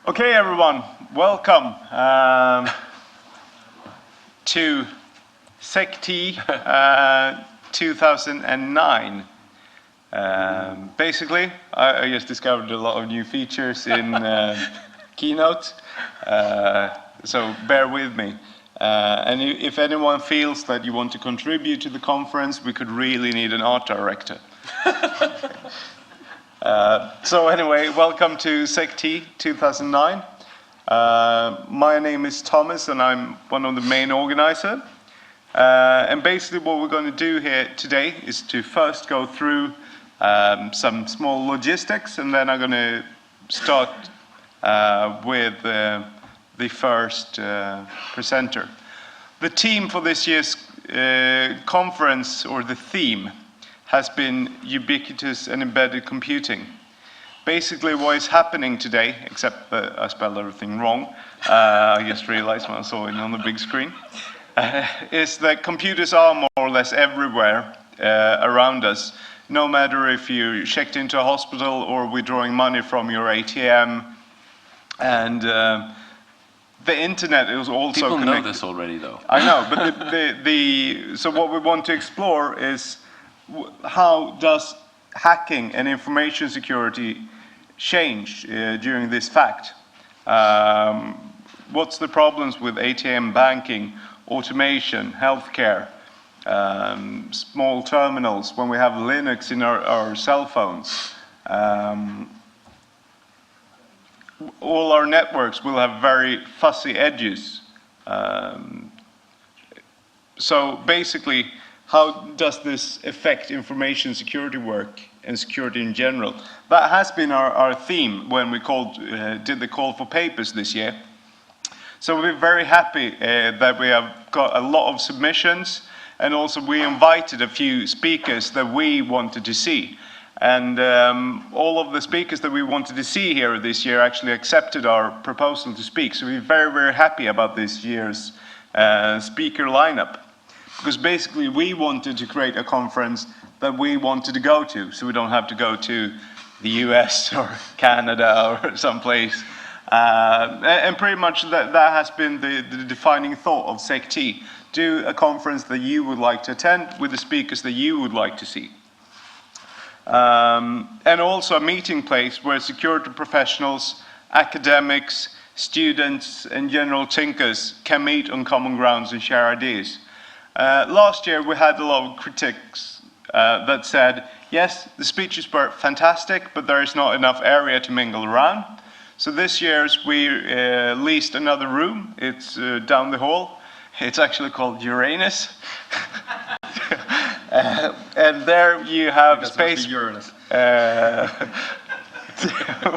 Okay, everyone, welcome to SecT 2009. Basically, I just discovered a lot of new features in Keynote, so bear with me. And if anyone feels that you want to contribute to the conference, we could really need an art director. So anyway, welcome to SecT 2009. My name is Thomas and I'm one of the main organizers. And basically what we're going to do here today is to first go through some small logistics, and then I'm going to start with the first presenter. The theme for this year's conference, or the theme, has been ubiquitous and embedded computing. Basically what is happening today, except that I spelled everything wrong, I just realized when I saw it on the big screen, is that computers are more or less everywhere around us. No matter if you checked into a hospital or withdrawing money from your ATM. And the internet is also People connected. know this already, though. I know, but so what we want to explore is how does hacking and information security change during this fact? What's the problems with ATM banking, automation, healthcare, small terminals, when we have Linux in our cell phones? All our networks will have very fuzzy edges. So basically, how does this affect information security work and security in general? That has been our theme when we did the call for papers this year. So we're very happy that we have got a lot of submissions, and also we invited a few speakers that we wanted to see. And all of the speakers that we wanted to see here this year actually accepted our proposal to speak. So we're very, very happy about this year's speaker lineup. Because basically we wanted to create a conference that we wanted to go to, so we don't have to go to the US or Canada or someplace. And pretty much that has been the defining thought of SecT. Do a conference that you would like to attend with the speakers that you would like to see. And also a meeting place where security professionals, academics, students, and general thinkers can meet on common grounds and share ideas. Last year we had a lot of critics that said, yes, the speeches were fantastic, but there is not enough area to mingle around. So this year's we leased another room. It's down the hall. It's actually called Uranus. And there you have space Uranus.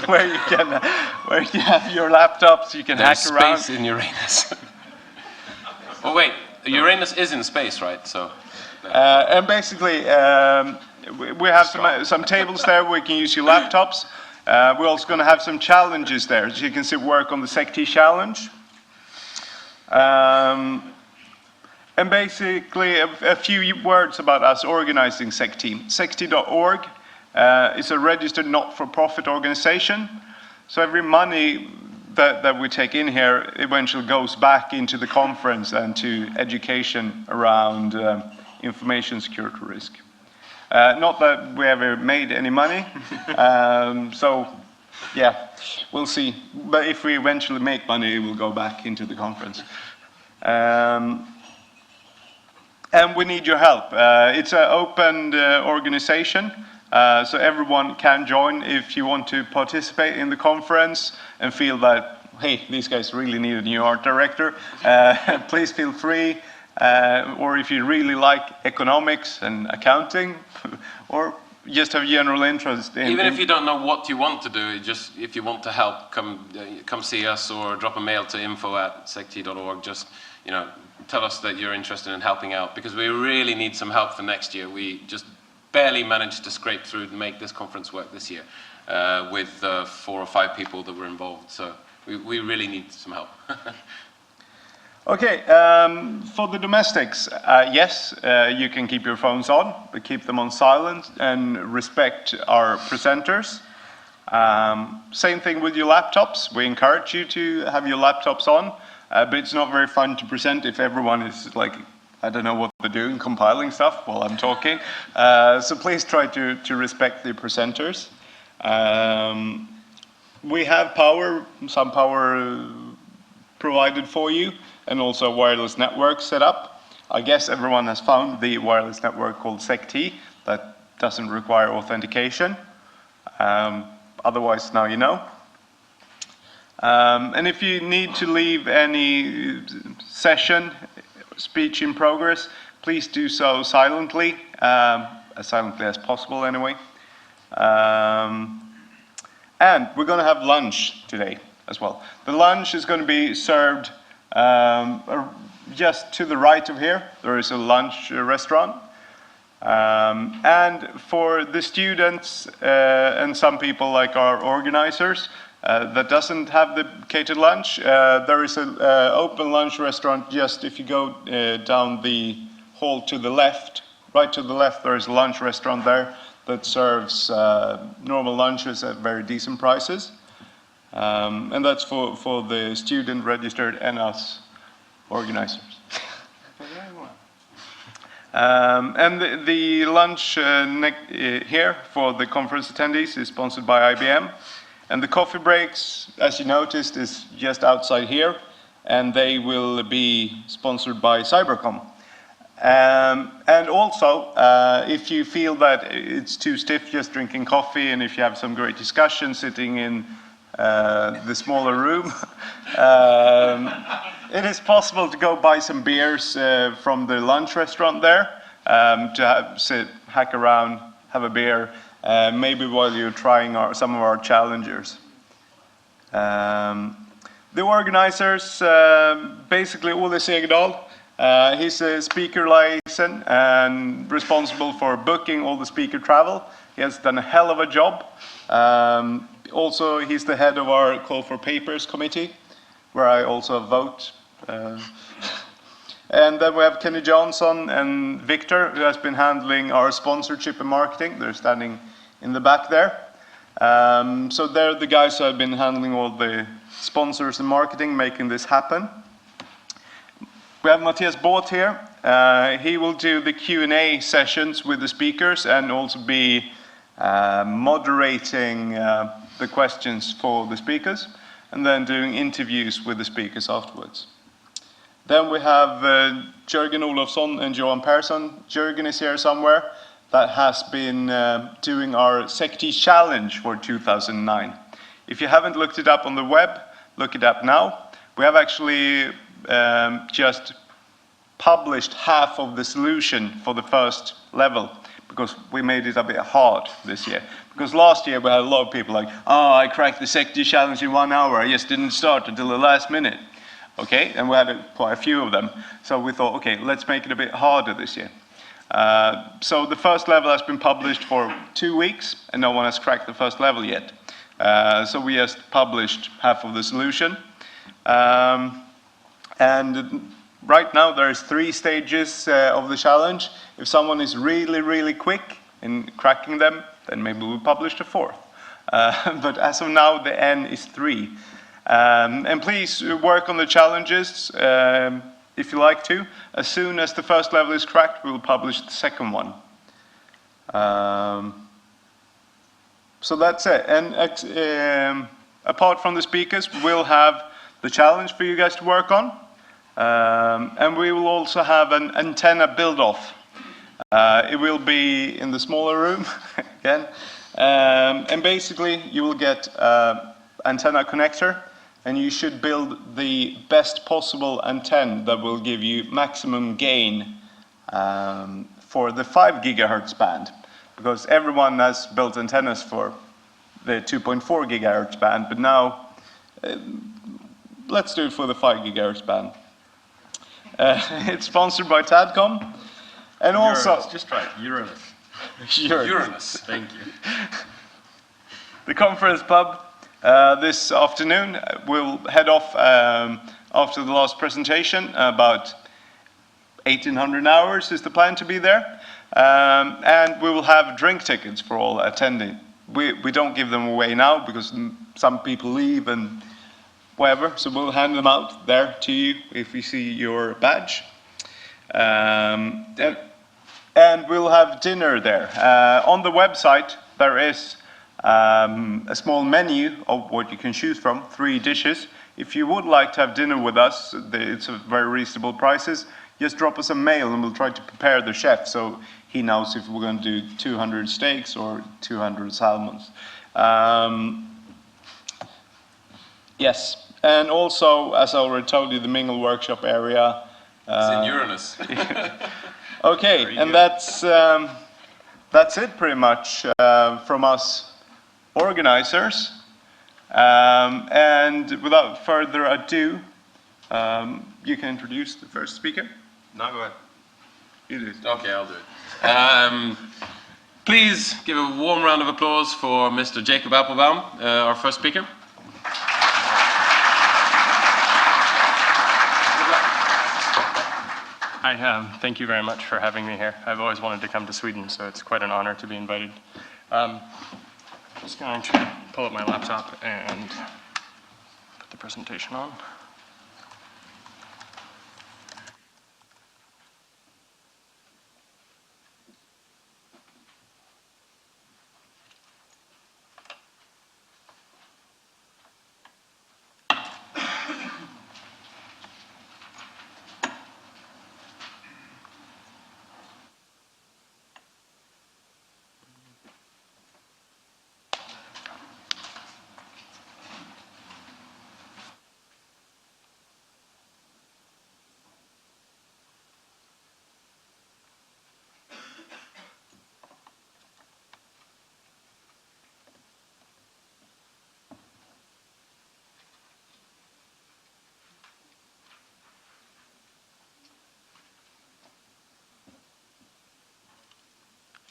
where you have your laptops, you can hack around. There's space in Uranus. Oh wait, Uranus is in space, right? So. And basically, we have some tables there where you can use your laptops. We're also going to have some challenges there, so you can see work on the SecT challenge. And basically, a few words about us organizing SecT. SecT.org is a registered not-for-profit organization. So every money that we take in here eventually goes back into the conference and to education around information security risk. Not that we ever made any money, so yeah, we'll see. But if we eventually make money, it will go back into the conference. And we need your help. It's an open organization, so everyone can join if you want to participate in the conference and feel that, hey, these guys really need a new art director. Please feel free. Or if you really like economics and accounting, or just have general interest in... Even if you don't know what you want to do, just if you want to help, come see us or drop a mail to info@sect.org. Just, tell us that you're interested in helping out, because we really need some help for next year. We just barely managed to scrape through and make this conference work this year with 4 or 5 people that were involved. So we really need some help. Okay, for the domestics, yes, you can keep your phones on, but keep them on silent and respect our presenters. Same thing with your laptops. We encourage you to have your laptops on, but it's not very fun to present if everyone is like, I don't know what they're doing, compiling stuff while I'm talking. So please try to respect the presenters. We have some power provided for you, and also a wireless network set up. I guess everyone has found the wireless network called SecT that doesn't require authentication. Otherwise, now you know. And if you need to leave any session, speech in progress, please do so silently as possible anyway. And we're going to have lunch today as well. The lunch is going to be served just to the right of here. There is a lunch restaurant. And for the students and some people like our organizers that doesn't have the catered lunch, there is an open lunch restaurant just if you go down the hall to the left. Right to the left, there is a lunch restaurant there that serves normal lunches at very decent prices. And that's for the student registered and us organizers. And the lunch here for the conference attendees is sponsored by IBM. And the coffee breaks, as you noticed, is just outside here. And they will be sponsored by Cybercom. And also, if you feel that it's too stiff just drinking coffee, and if you have some great discussion sitting in the smaller room, it is possible to go buy some beers from the lunch restaurant there, to sit, hack around, have a beer, maybe while you're trying some of our challengers. The organizers, basically Ole Segedal, he's a speaker liaison and responsible for booking all the speaker travel. He has done a hell of a job. Also, he's the head of our Call for Papers committee, where I also vote. And then we have Kenny Johnson and Victor, who has been handling our sponsorship and marketing. They're standing in the back there. So they're the guys who have been handling all the sponsors and marketing, making this happen. We have Matthias Båth here. He will do the Q&A sessions with the speakers and also be moderating the questions for the speakers, and then doing interviews with the speakers afterwards. Then we have Jörgen Olofsson and Johan Persson. Jörgen is here somewhere. That has been doing our SecT challenge for 2009. If you haven't looked it up on the web, look it up now. We have actually just published half of the solution for the first level, because we made it a bit hard this year. Because last year we had a lot of people like, oh, I cracked the SecT challenge in 1 hour, I just didn't start until the last minute. Okay, and we had quite a few of them. So we thought, okay, let's make it a bit harder this year. So the first level has been published for 2 weeks, and no one has cracked the first level yet. So we just published half of the solution. And right now there's 3 stages of the challenge. If someone is really, really quick in cracking them, then maybe we'll publish the 4th. But as of now, the N is 3. And please work on the challenges if you like to. As soon as the first level is cracked, we'll publish the second one. So that's it. And apart from the speakers, we'll have the challenge for you guys to work on. And we will also have an antenna build-off. It will be in the smaller room again. And basically, you will get antenna connector, and you should build the best possible antenna that will give you maximum gain for the 5 gigahertz band. Because everyone has built antennas for the 2.4 gigahertz band, but now let's do it for the 5 gigahertz band. It's sponsored by Tadcom. And also... Uranus, just try it. Uranus. Uranus. Thank you. The conference pub this afternoon will head off after the last presentation. About 1,800 hours is the plan to be there. And we will have drink tickets for all attending we don't give them away now because some people leave and whatever, so we'll hand them out there to you if we see your badge. And we'll have dinner there. On the website, there is a small menu of what you can choose from, 3 dishes. If you would like to have dinner with us, it's a very reasonable prices. Just drop us a mail and we'll try to prepare the chef so he knows if we're going to do 200 steaks or 200 salmons. Yes, and also, as I already told you, the Mingle Workshop area. It's in Uranus. Okay, and that's it pretty much from us organizers. And without further ado, you can introduce the first speaker. No, go ahead. You do it. Okay, I'll do it. Please give a warm round of applause for Mr. Jacob Appelbaum, our first speaker. Hi, thank you very much for having me here. I've always wanted to come to Sweden, so it's quite an honor to be invited. I'm just going to pull up my laptop and put the presentation on.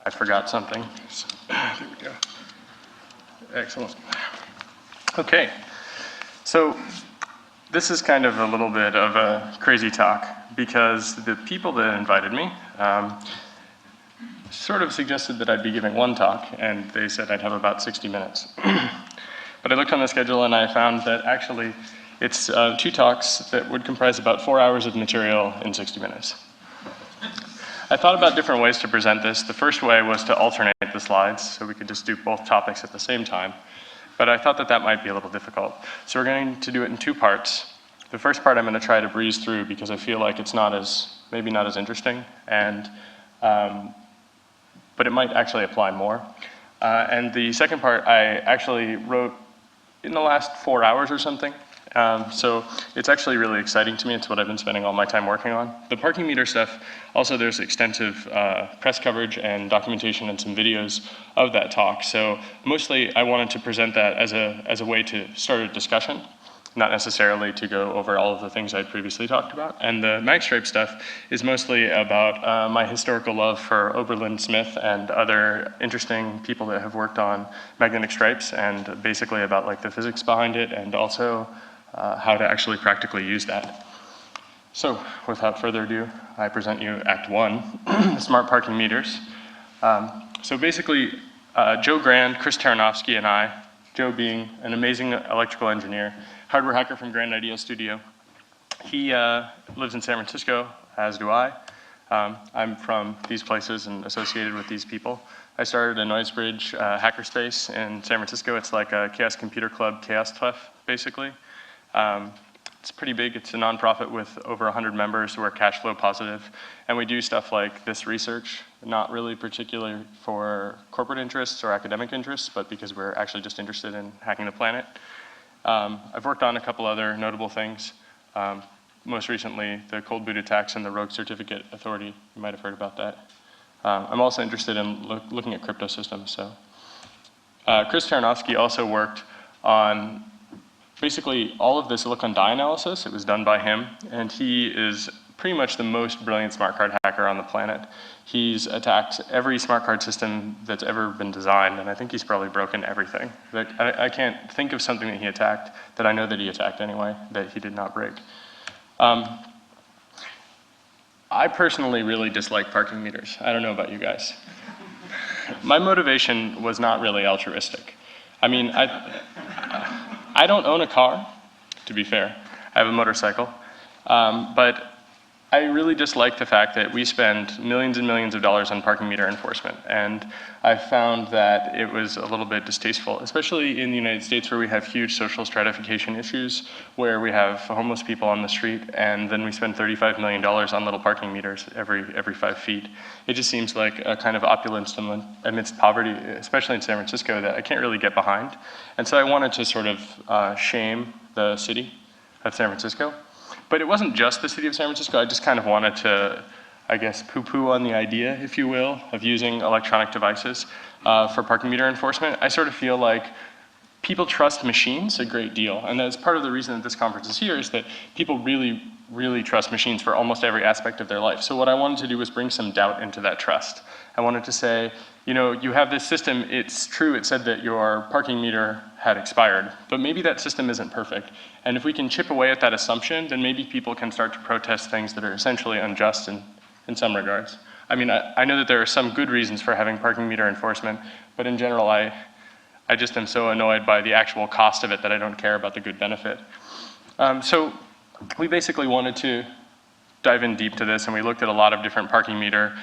I forgot something. There we go. Excellent. Okay, so this is kind of a little bit of a crazy talk because the people that invited me sort of suggested that I'd be giving one talk, and they said I'd have about 60 minutes. But I looked on the schedule and I found that actually it's 2 talks that would comprise about 4 hours of material in 60 minutes. I thought about different ways to present this. The first way was to alternate the slides, so we could just do both topics at the same time. But I thought that that might be a little difficult. So we're going to do it in 2 parts. The first part I'm going to try to breeze through because I feel like it's maybe not as interesting, and but it might actually apply more. And the second part I actually wrote in the last 4 hours or something. So it's actually really exciting to me. It's what I've been spending all my time working on. The parking meter stuff, also there's extensive press coverage and documentation and some videos of that talk. So mostly I wanted to present that as a way to start a discussion, not necessarily to go over all of the things I'd previously talked about. And the magstripe stuff is mostly about my historical love for Oberlin Smith and other interesting people that have worked on magnetic stripes, and basically about like the physics behind it, and also how to actually practically use that. So, without further ado, I present you Act 1, Smart Parking Meters. So basically, Joe Grand, Chris Taranovsky, and I, Joe being an amazing electrical engineer, hardware hacker from Grand Idea Studio. He lives in San Francisco, as do I. I'm from these places and associated with these people. I started a Noisebridge hackerspace in San Francisco. It's like a Chaos Computer Club, Chaos Clef, basically. It's pretty big. It's a nonprofit with over 100 members who are cash flow positive. And we do stuff like this research, not really particular for corporate interests or academic interests, but because we're actually just interested in hacking the planet. I've worked on a couple other notable things. Most recently, the cold boot attacks and the Rogue Certificate Authority. You might have heard about that. I'm also interested in looking at crypto systems. So, Chris Taranovsky also worked on basically all of the silicon die analysis. It was done by him, and he is pretty much the most brilliant smart card hacker on the planet. He's attacked every smart card system that's ever been designed, and I think he's probably broken everything. Like, I can't think of something that he attacked that I know that he attacked anyway, that he did not break. I personally really dislike parking meters. I don't know about you guys. My motivation was not really altruistic. I mean, I don't own a car, to be fair. I have a motorcycle. But I really dislike the fact that we spend millions and millions of dollars on parking meter enforcement. And I found that it was a little bit distasteful, especially in the United States where we have huge social stratification issues, where we have homeless people on the street, and then we spend $35 million on little parking meters every 5 feet. It just seems like a kind of opulence amidst poverty, especially in San Francisco, that I can't really get behind. And so I wanted to sort of shame the city of San Francisco. But it wasn't just the city of San Francisco. I just kind of wanted to, I guess, poo-poo on the idea, if you will, of using electronic devices for parking meter enforcement. I sort of feel like people trust machines a great deal. And that's part of the reason that this conference is here, is that people really, really trust machines for almost every aspect of their life. So what I wanted to do was bring some doubt into that trust. I wanted to say, you know, you have this system, it's true, it said that your parking meter had expired, but maybe that system isn't perfect. And if we can chip away at that assumption, then maybe people can start to protest things that are essentially unjust in some regards. I mean, I know that there are some good reasons for having parking meter enforcement, but in general, I just am so annoyed by the actual cost of it that I don't care about the good benefit. So we basically wanted to dive in deep to this, and we looked at a lot of different parking meter.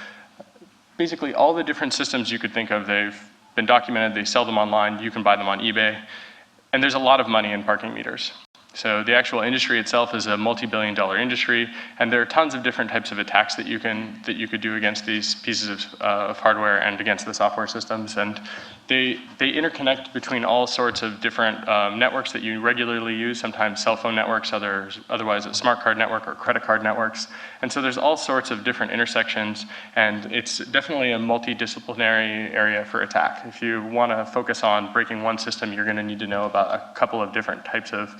Basically, all the different systems you could think of, they've been documented, they sell them online, you can buy them on eBay, and there's a lot of money in parking meters. So the actual industry itself is a multi-billion-dollar industry, and there are tons of different types of attacks that you could do against these pieces of hardware and against the software systems. And they interconnect between all sorts of different networks that you regularly use, sometimes cell phone networks, otherwise a smart card network or credit card networks. And so there's all sorts of different intersections, and it's definitely a multidisciplinary area for attack. If you want to focus on breaking one system, you're going to need to know about a couple of different types of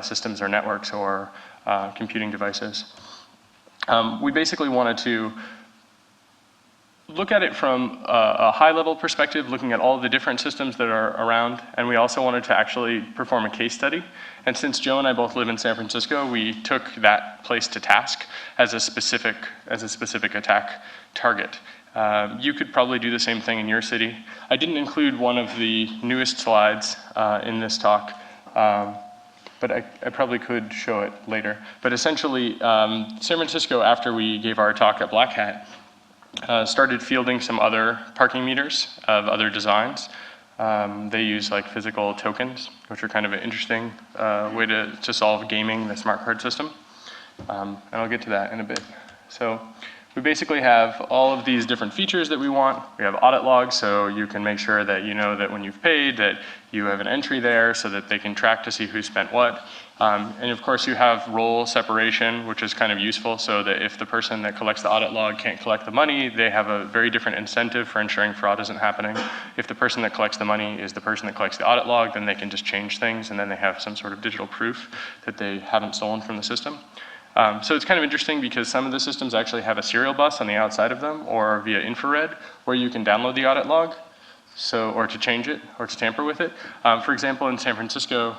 systems or networks or computing devices. We basically wanted to look at it from a high-level perspective, looking at all the different systems that are around, and we also wanted to actually perform a case study. And since Joe and I both live in San Francisco, we took that place to task as a specific attack target. You could probably do the same thing in your city. I didn't include one of the newest slides in this talk, but I probably could show it later. But essentially, San Francisco, after we gave our talk at Black Hat, started fielding some other parking meters of other designs. They use like physical tokens, which are kind of an interesting way to solve gaming the smart card system. And I'll get to that in a bit. So we basically have all of these different features that we want. We have audit logs, so you can make sure that you know that when you've paid, that you have an entry there so that they can track to see who spent what. And of course you have role separation, which is kind of useful, so that if the person that collects the audit log can't collect the money, they have a very different incentive for ensuring fraud isn't happening. If the person that collects the money is the person that collects the audit log, then they can just change things, and then they have some sort of digital proof that they haven't stolen from the system. So it's kind of interesting because some of the systems actually have a serial bus on the outside of them, or via infrared, where you can download the audit log, or to change it, or to tamper with it. For example, in San Francisco,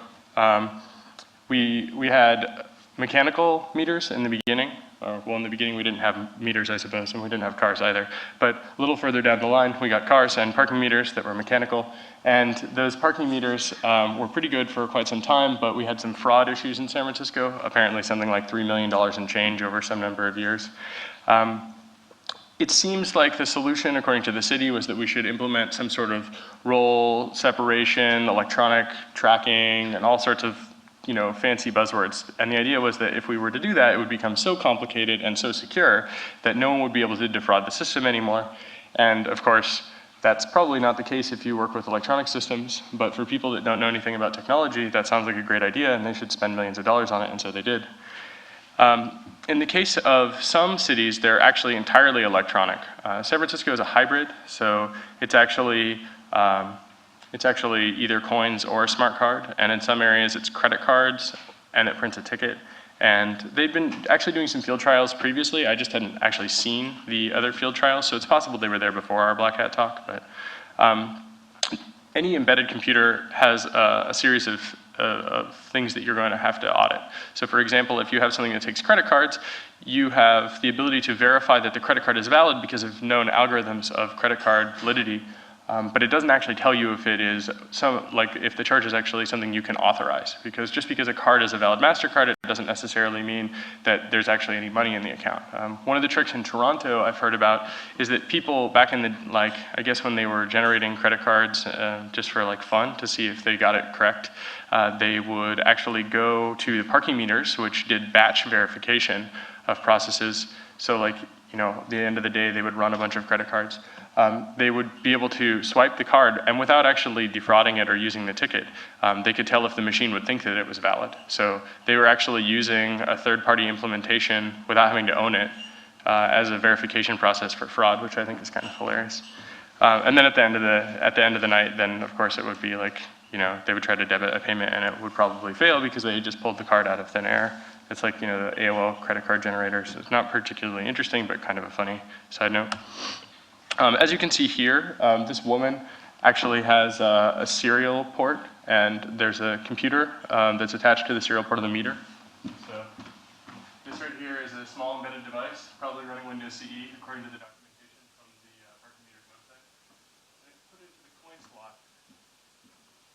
we had mechanical meters in the beginning. Well, in the beginning we didn't have meters, I suppose, and we didn't have cars either. But a little further down the line, we got cars and parking meters that were mechanical. And those parking meters were pretty good for quite some time, but we had some fraud issues in San Francisco, apparently something like $3 million in change over some number of years. It seems like the solution, according to the city, was that we should implement some sort of role separation, electronic tracking, and all sorts of fancy buzzwords. And the idea was that if we were to do that, it would become so complicated and so secure that no one would be able to defraud the system anymore. And of course, that's probably not the case if you work with electronic systems, but for people that don't know anything about technology, that sounds like a great idea, and they should spend millions of dollars on it, and so they did. In the case of some cities, they're actually entirely electronic. San Francisco is a hybrid, so it's actually either coins or a smart card, and in some areas it's credit cards, and it prints a ticket. And they've been actually doing some field trials previously. I just hadn't actually seen the other field trials, so it's possible they were there before our Black Hat talk. But any embedded computer has a series of things that you're going to have to audit. So for example, if you have something that takes credit cards, you have the ability to verify that the credit card is valid because of known algorithms of credit card validity. But it doesn't actually tell you if it is if the charge is actually something you can authorize, because just because a card is a valid MasterCard, it doesn't necessarily mean that there's actually any money in the account. One of the tricks in Toronto I've heard about is that people back in the, I guess when they were generating credit cards just for fun to see if they got it correct, they would actually go to the parking meters, which did batch verification of processes. So at the end of the day, they would run a bunch of credit cards. They would be able to swipe the card, and without actually defrauding it or using the ticket, they could tell if the machine would think that it was valid. So they were actually using a third-party implementation without having to own it as a verification process for fraud, which I think is kind of hilarious. And then at the end of the night, then of course it would be they would try to debit a payment, and it would probably fail because they just pulled the card out of thin air. It's the AOL credit card generators. It's not particularly interesting, but kind of a funny side note. As you can see here, this woman actually has a serial port, and there's a computer that's attached to the serial port of the meter. So this right here is a small embedded device, probably running Windows CE according to the documentation from the parking meter's website. And it's put into the coin slot.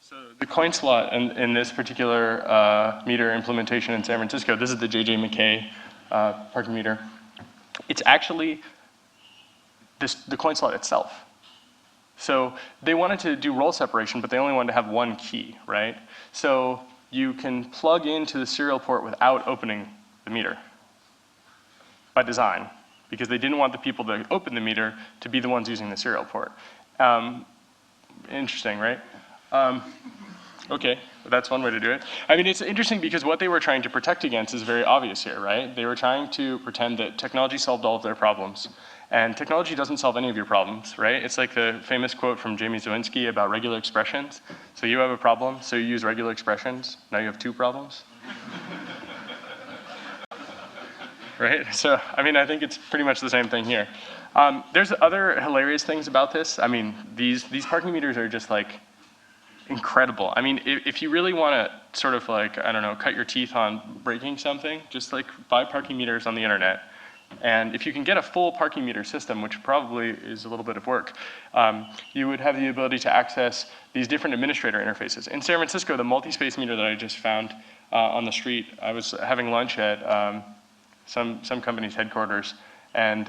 So the coin slot in this particular meter implementation in San Francisco, this is the J.J. McKay parking meter. It's actually the coin slot itself. So they wanted to do role separation, but they only wanted to have one key, right? So you can plug into the serial port without opening the meter by design, because they didn't want the people that open the meter to be the ones using the serial port. Interesting, right? Okay, that's one way to do it. I mean, it's interesting because what they were trying to protect against is very obvious here, right? They were trying to pretend that technology solved all of their problems. And technology doesn't solve any of your problems, right? It's like the famous quote from Jamie Zawinski about regular expressions. So you have a problem, so you use regular expressions. Now you have two problems. Right? So, I mean, I think it's pretty much the same thing here. There's other hilarious things about this. I mean, these parking meters are just incredible. I mean, if you really want to sort of I don't know, cut your teeth on breaking something, just buy parking meters on the internet. And if you can get a full parking meter system, which probably is a little bit of work, you would have the ability to access these different administrator interfaces. In San Francisco, the multi-space meter that I just found on the street, I was having lunch at some company's headquarters, and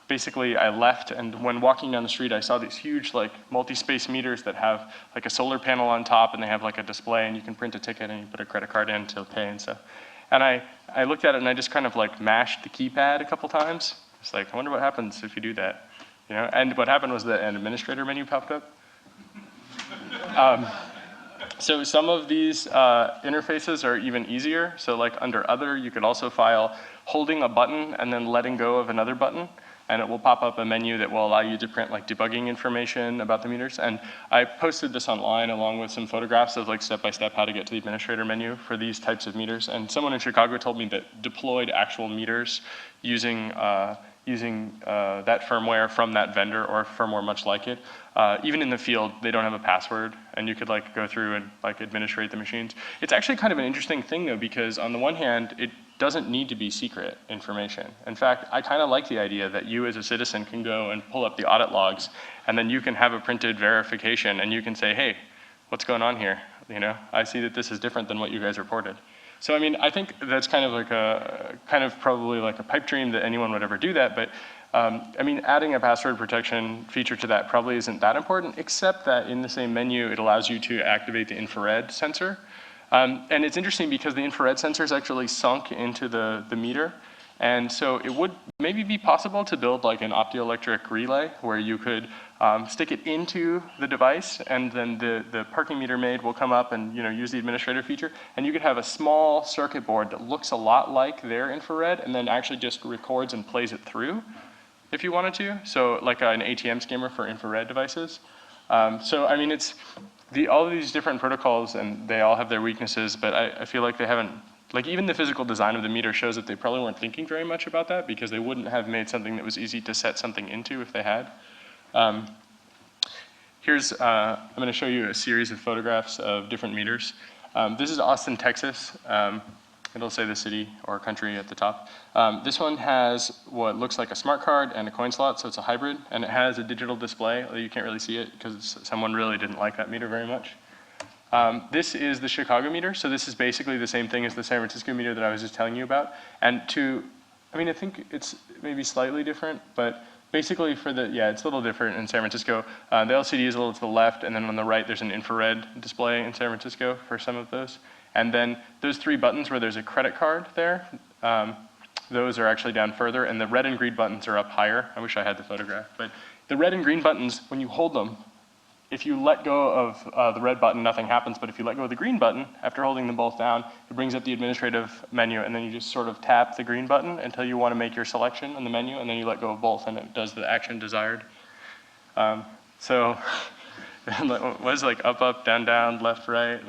basically I left, and when walking down the street, I saw these huge multi-space meters that have a solar panel on top, and they have a display, and you can print a ticket and you put a credit card in to pay and stuff. And I looked at it and I just kind of mashed the keypad a couple times. It's I wonder what happens if you do that, And what happened was that an administrator menu popped up. So some of these interfaces are even easier. So under Other, you could also file holding a button and then letting go of another button, and it will pop up a menu that will allow you to print debugging information about the meters. And I posted this online along with some photographs of step-by-step how to get to the administrator menu for these types of meters. And someone in Chicago told me that deployed actual meters using that firmware from that vendor or firmware much like it. Even in the field, they don't have a password, and you could go through and administrate the machines. It's actually kind of an interesting thing though, because on the one hand, it doesn't need to be secret information. In fact, I kind of like the idea that you as a citizen can go and pull up the audit logs, and then you can have a printed verification, and you can say, hey, what's going on here? I see that this is different than what you guys reported. So I mean, I think that's kind of probably a pipe dream that anyone would ever do that, but I mean, adding a password protection feature to that probably isn't that important, except that in the same menu, it allows you to activate the infrared sensor. And it's interesting because the infrared sensor is actually sunk into the meter. And so it would maybe be possible to build an optoelectric relay where you could stick it into the device, and then the parking meter maid will come up and use the administrator feature. And you could have a small circuit board that looks a lot like their infrared and then actually just records and plays it through if you wanted to. So an ATM skimmer for infrared devices. So I mean, it's all of these different protocols, and they all have their weaknesses, but I feel like they haven't, even the physical design of the meter shows that they probably weren't thinking very much about that, because they wouldn't have made something that was easy to set something into if they had. I'm going to show you a series of photographs of different meters. This is Austin, Texas. It'll say the city or country at the top. This one has what looks like a smart card and a coin slot, so it's a hybrid, and it has a digital display, although you can't really see it because someone really didn't like that meter very much. This is the Chicago meter, so this is basically the same thing as the San Francisco meter that I was just telling you about. And I think it's maybe slightly different, but basically it's a little different in San Francisco. The LCD is a little to the left, and then on the right there's an infrared display in San Francisco for some of those. And then those three buttons where there's a credit card there, those are actually down further, and the red and green buttons are up higher. I wish I had the photograph, but the red and green buttons, when you hold them, if you let go of the red button, nothing happens, but if you let go of the green button, after holding them both down, it brings up the administrative menu, and then you just sort of tap the green button until you want to make your selection on the menu, and then you let go of both, and it does the action desired. So it was like up, up, down, down, left, right,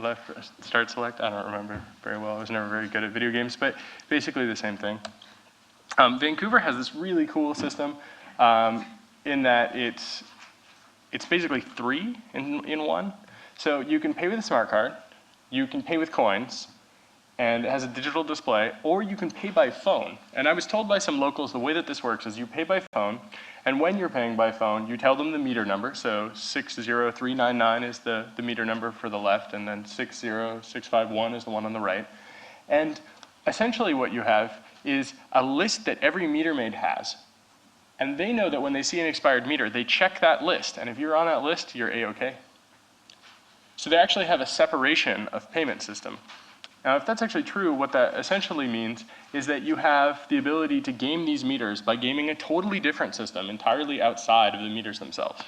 start, select. I don't remember very well. I was never very good at video games, but basically the same thing. Vancouver has this really cool system in that it's basically three in one. So you can pay with a smart card, you can pay with coins, and it has a digital display, or you can pay by phone. And I was told by some locals the way that this works is you pay by phone, and when you're paying by phone, you tell them the meter number, so 60399 is the meter number for the left, and then 60651 is the one on the right. And essentially what you have is a list that every meter maid has. And they know that when they see an expired meter, they check that list, and if you're on that list, you're A-OK. So they actually have a separation of payment system. Now, if that's actually true, what that essentially means is that you have the ability to game these meters by gaming a totally different system entirely outside of the meters themselves.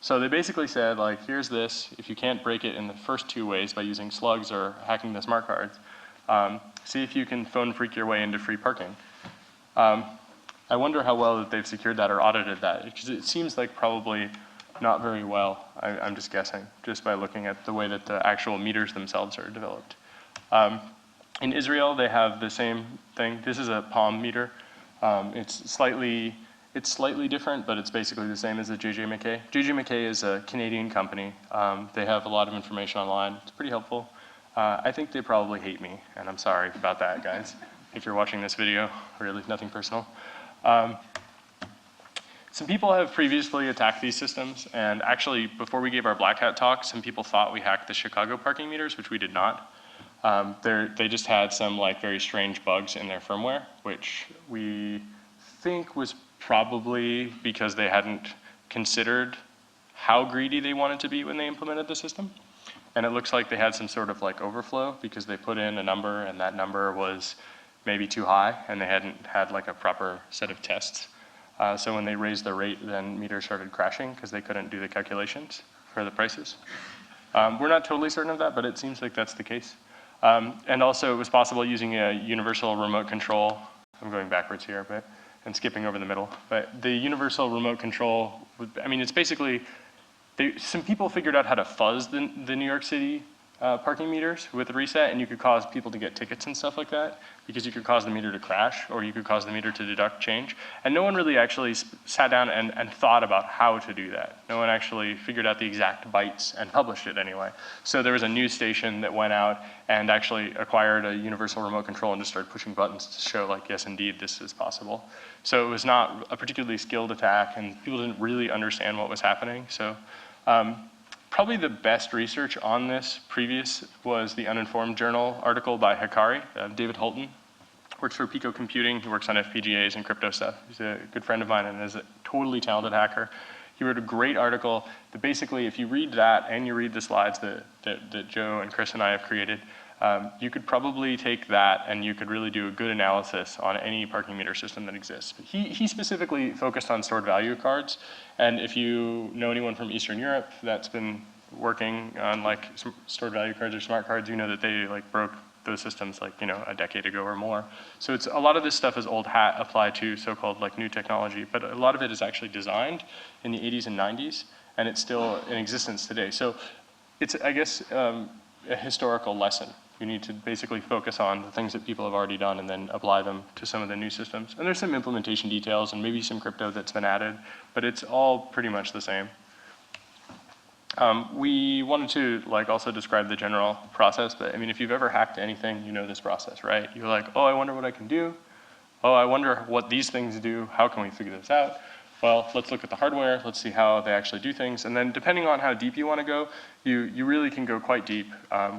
So they basically said, like, here's this. If you can't break it in the first two ways by using slugs or hacking the smart cards, see if you can phone freak your way into free parking. I wonder how well that they've secured that or audited that, because it seems like probably not very well, I'm just guessing, just by looking at the way that the actual meters themselves are developed. In Israel, they have the same thing. This is a Palm meter. It's slightly different, but it's basically the same as the JJ McKay. JJ McKay is a Canadian company. They have a lot of information online. It's pretty helpful. I think they probably hate me, and I'm sorry about that, guys. If you're watching this video, really, nothing personal. Some people have previously attacked these systems, and actually, before we gave our Black Hat talk, some people thought we hacked the Chicago parking meters, which we did not. They just had some very strange bugs in their firmware, which we think was probably because they hadn't considered how greedy they wanted to be when they implemented the system. And it looks like they had some sort of overflow because they put in a number, and that number was maybe too high, and they hadn't had a proper set of tests. So when they raised the rate, then meters started crashing because they couldn't do the calculations for the prices. We're not totally certain of that, but it seems like that's the case. And also it was possible using a universal remote control. I'm going backwards here, and skipping over the middle. But the universal remote control, it's basically, some people figured out how to fuzz the New York City parking meters with a reset, and you could cause people to get tickets and stuff like that, because you could cause the meter to crash, or you could cause the meter to deduct change. And no one really actually sat down and thought about how to do that. No one actually figured out the exact bytes and published it anyway. So there was a news station that went out and actually acquired a universal remote control and just started pushing buttons to show yes, indeed, this is possible. So it was not a particularly skilled attack, and people didn't really understand what was happening. So probably the best research on this previous was the Uninformed Journal article by Hikari. David Holton works for Pico Computing. He works on FPGAs and crypto stuff. He's a good friend of mine and is a totally talented hacker. He wrote a great article that basically, if you read that and you read the slides that Joe and Chris and I have created, you could probably take that and you could really do a good analysis on any parking meter system that exists. But he specifically focused on stored value cards, and if you know anyone from Eastern Europe that's been working on stored value cards or smart cards, you know that they broke those systems a decade ago or more. So it's a lot of this stuff is old hat applied to so-called new technology, but a lot of it is actually designed in the 80s and 90s, and it's still in existence today. So it's, I guess, a historical lesson. You need to basically focus on the things that people have already done and then apply them to some of the new systems. And there's some implementation details and maybe some crypto that's been added, but it's all pretty much the same. We wanted to also describe the general process, but I mean, if you've ever hacked anything, you know this process, right? You're like, oh, I wonder what I can do. Oh, I wonder what these things do. How can we figure this out? Well, let's look at the hardware. Let's see how they actually do things. And then depending on how deep you want to go, you really can go quite deep.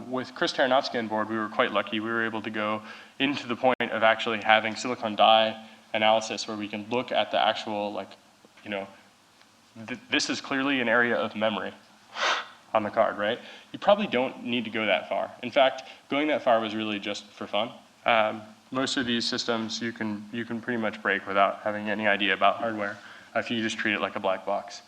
With Chris Taranovsky on board, we were quite lucky. We were able to go into the point of actually having silicon die analysis where we can look at the actual, this is clearly an area of memory on the card, right? You probably don't need to go that far. In fact, going that far was really just for fun. Most of these systems you can pretty much break without having any idea about hardware if you just treat it like a black box.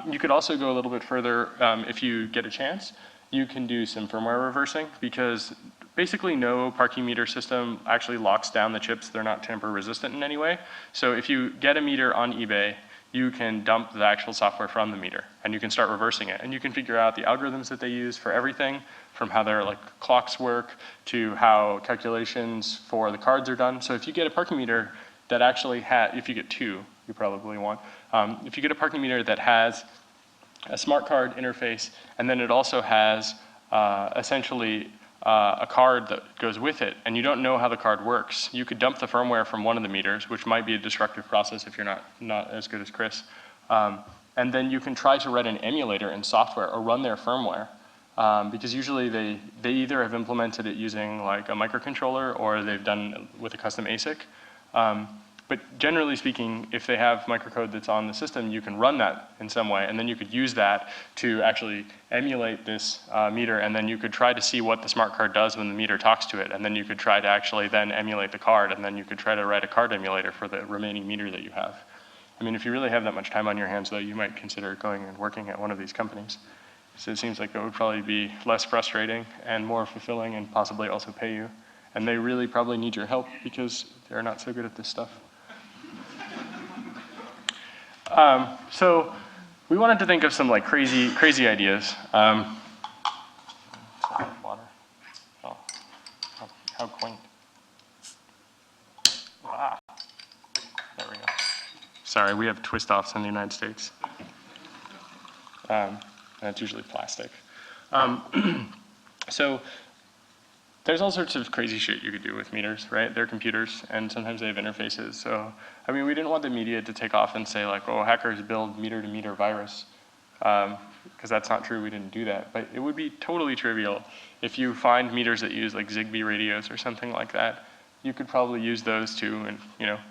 You could also go a little bit further if you get a chance. You can do some firmware reversing because basically no parking meter system actually locks down the chips. They're not tamper resistant in any way. So if you get a meter on eBay, you can dump the actual software from the meter and you can start reversing it. And you can figure out the algorithms that they use for everything from how their clocks work to how calculations for the cards are done. So if you get a parking meter that actually if you get two, you probably want. If you get a parking meter that has a smart card interface and then it also has essentially a card that goes with it, and you don't know how the card works, you could dump the firmware from one of the meters, which might be a destructive process if you're not as good as Chris. And then you can try to write an emulator in software or run their firmware. Because usually they either have implemented it using a microcontroller or they've done it with a custom ASIC. But generally speaking, if they have microcode that's on the system, you can run that in some way, and then you could use that to actually emulate this meter, and then you could try to see what the smart card does when the meter talks to it, and then you could try to actually then emulate the card, and then you could try to write a card emulator for the remaining meter that you have. I mean, if you really have that much time on your hands, though, you might consider going and working at one of these companies. So it seems like it would probably be less frustrating and more fulfilling and possibly also pay you. And they really probably need your help because they're not so good at this stuff. So we wanted to think of some crazy ideas. Sorry, water. Oh, how quaint. Ah, there we go. Sorry, we have twist-offs in the United States. That's usually plastic. So there's all sorts of crazy shit you could do with meters, right? They're computers, and sometimes they have interfaces. So, I mean, we didn't want the media to take off and say oh, hackers build meter-to-meter virus, because that's not true, we didn't do that. But it would be totally trivial if you find meters that use Zigbee radios or something like that. You could probably use those too and,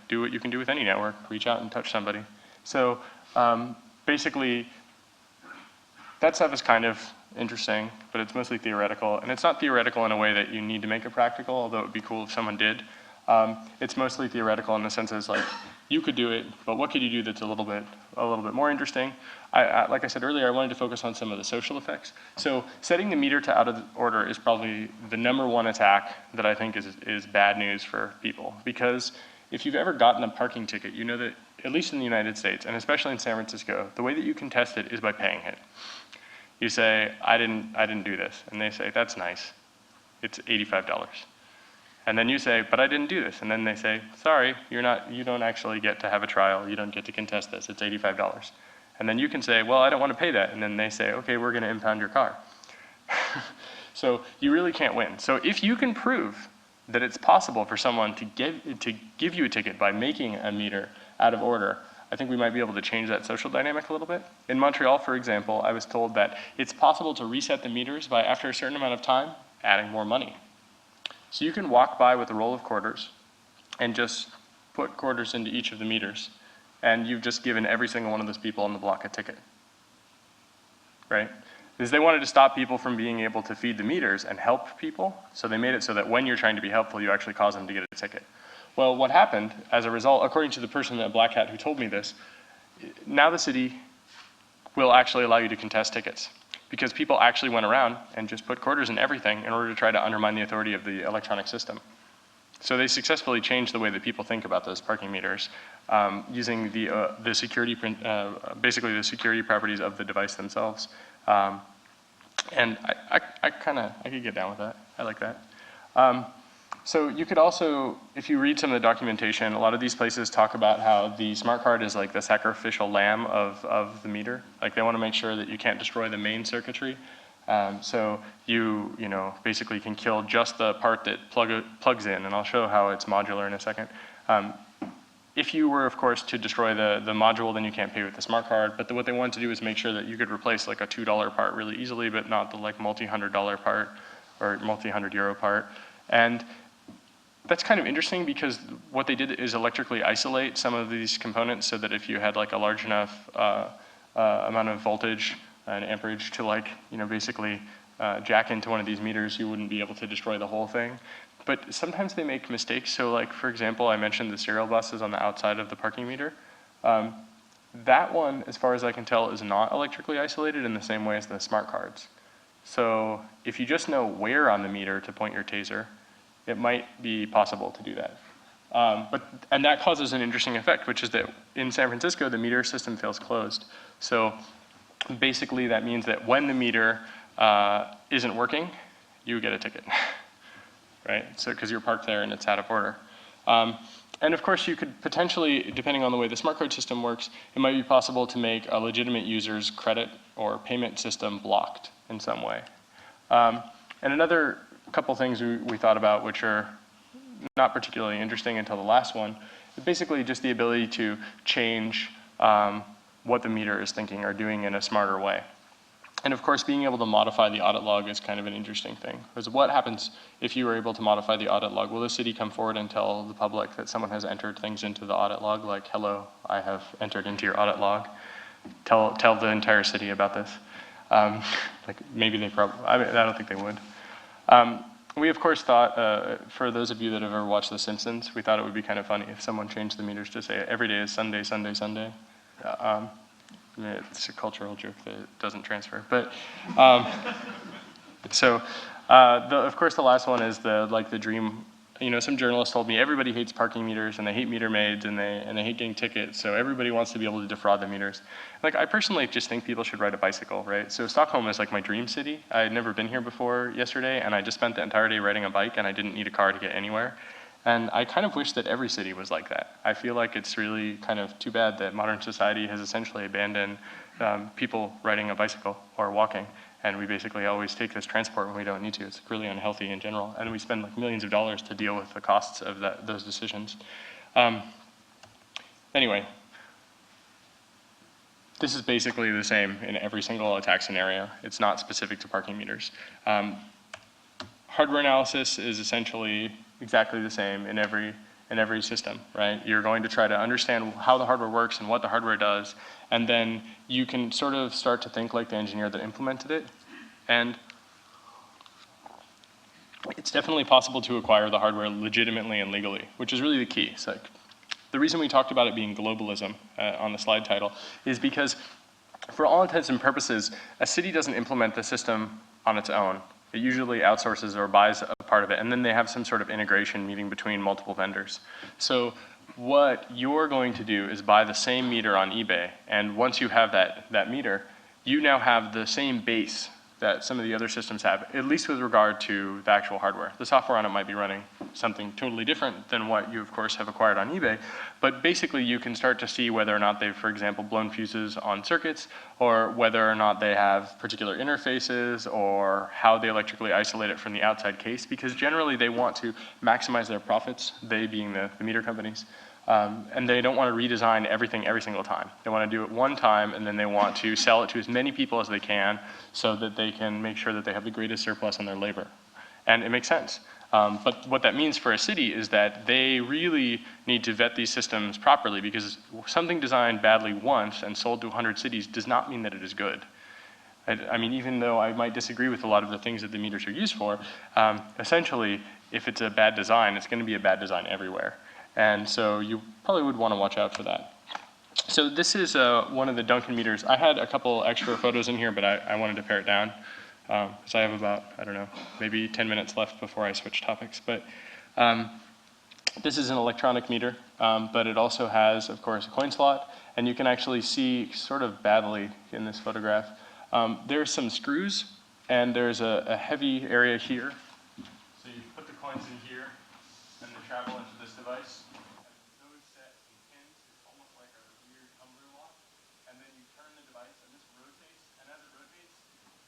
do what you can do with any network, reach out and touch somebody. So, basically, that stuff is kind of interesting, but it's mostly theoretical. And it's not theoretical in a way that you need to make it practical, although it would be cool if someone did. It's mostly theoretical in the sense as you could do it, but what could you do that's a little bit more interesting? Like I said earlier, I wanted to focus on some of the social effects. So setting the meter to out of order is probably the #1 attack that I think is bad news for people. Because if you've ever gotten a parking ticket, you know that, at least in the United States, and especially in San Francisco, the way that you can test it is by paying it. You say, I didn't do this. And they say, that's nice. It's $85. And then you say, but I didn't do this. And then they say, sorry, you don't actually get to have a trial. You don't get to contest this. It's $85. And then you can say, well, I don't want to pay that. And then they say, okay, we're going to impound your car. So you really can't win. So if you can prove that it's possible for someone to give you a ticket by making a meter out of order, I think we might be able to change that social dynamic a little bit. In Montreal, for example, I was told that it's possible to reset the meters by, after a certain amount of time, adding more money. So you can walk by with a roll of quarters and just put quarters into each of the meters, and you've just given every single one of those people on the block a ticket, right? Because they wanted to stop people from being able to feed the meters and help people, so they made it so that when you're trying to be helpful, you actually cause them to get a ticket. Well, what happened as a result, according to the person at Black Hat who told me this, now the city will actually allow you to contest tickets because people actually went around and just put quarters in everything in order to try to undermine the authority of the electronic system. So they successfully changed the way that people think about those parking meters using the security, basically the security properties of the device themselves. And I could get down with that. I like that. So you could also, if you read some of the documentation, a lot of these places talk about how the smart card is like the sacrificial lamb of the meter. Like they want to make sure that you can't destroy the main circuitry. So you basically can kill just the part that plugs in, and I'll show how it's modular in a second. If you were, of course, to destroy the module, then you can't pay with the smart card. But what they wanted to do is make sure that you could replace like a $2 part really easily, but not the like multi-$100 part or multi-100 euro part. And that's kind of interesting because what they did is electrically isolate some of these components so that if you had like a large enough amount of voltage and amperage to like, basically jack into one of these meters, you wouldn't be able to destroy the whole thing. But sometimes they make mistakes. So like, for example, I mentioned the serial buses on the outside of the parking meter. That one, as far as I can tell, is not electrically isolated in the same way as the smart cards. So if you just know where on the meter to point your taser, it might be possible to do that. And that causes an interesting effect, which is that in San Francisco, the meter system feels closed. So basically that means that when the meter isn't working, you get a ticket, right? So, because you're parked there and it's out of order. And of course you could potentially, depending on the way the smart card system works, it might be possible to make a legitimate user's credit or payment system blocked in some way. And another couple things we thought about, which are not particularly interesting until the last one, is basically just the ability to change what the meter is thinking or doing in a smarter way. And of course, being able to modify the audit log is kind of an interesting thing. Because what happens if you were able to modify the audit log? Will the city come forward and tell the public that someone has entered things into the audit log, like, hello, I have entered into your audit log? Tell the entire city about this. Like maybe they probably, I don't think they would. We of course thought, for those of you that have ever watched The Simpsons, we thought it would be kind of funny if someone changed the meters to say every day is Sunday, Sunday, Sunday. It's a cultural joke that doesn't transfer. But of course the last one is the dream. Some journalists told me everybody hates parking meters and they hate meter maids and they hate getting tickets. So everybody wants to be able to defraud the meters. Like I personally just think people should ride a bicycle, right? So Stockholm is like my dream city. I had never been here before yesterday, and I just spent the entire day riding a bike, and I didn't need a car to get anywhere. And I kind of wish that every city was like that. I feel like it's really kind of too bad that modern society has essentially abandoned people riding a bicycle or walking. And we basically always take this transport when we don't need to. It's really unhealthy in general. And we spend like millions of dollars to deal with the costs of those decisions. Anyway, this is basically the same in every single attack scenario. It's not specific to parking meters. Hardware analysis is essentially exactly the same in every system, right? You're going to try to understand how the hardware works and what the hardware does, and then you can sort of start to think like the engineer that implemented it. And it's definitely possible to acquire the hardware legitimately and legally, which is really the key. So the reason we talked about it being globalism on the slide title is because for all intents and purposes, a city doesn't implement the system on its own. It usually outsources or buys a part of it, and then they have some sort of integration meeting between multiple vendors. So what you're going to do is buy the same meter on eBay, and once you have that meter, you now have the same base that some of the other systems have, at least with regard to the actual hardware. The software on it might be running something totally different than what you, of course, have acquired on eBay, but basically you can start to see whether or not they've, for example, blown fuses on circuits, or whether or not they have particular interfaces, or how they electrically isolate it from the outside case, because generally they want to maximize their profits, they being the meter companies. And they don't want to redesign everything every single time. They want to do it one time, and then they want to sell it to as many people as they can so that they can make sure that they have the greatest surplus on their labor. And it makes sense. But what that means for a city is that they really need to vet these systems properly, because something designed badly once and sold to 100 cities does not mean that it is good. I mean, even though I might disagree with a lot of the things that the meters are used for, essentially, if it's a bad design, it's going to be a bad design everywhere. And so you probably would want to watch out for that. So this is one of the Duncan meters. I had a couple extra photos in here, but I wanted to pare it down. So I have about, I don't know, maybe 10 minutes left before I switch topics. But this is an electronic meter, but it also has, of course, a coin slot. And you can actually see sort of badly in this photograph. There's some screws, and there's a heavy area here. So you put the coins in here. and they travel into this device. And those set some pins, it's almost like a weird tumbler lock. And then you turn the device, and this rotates. And as it rotates,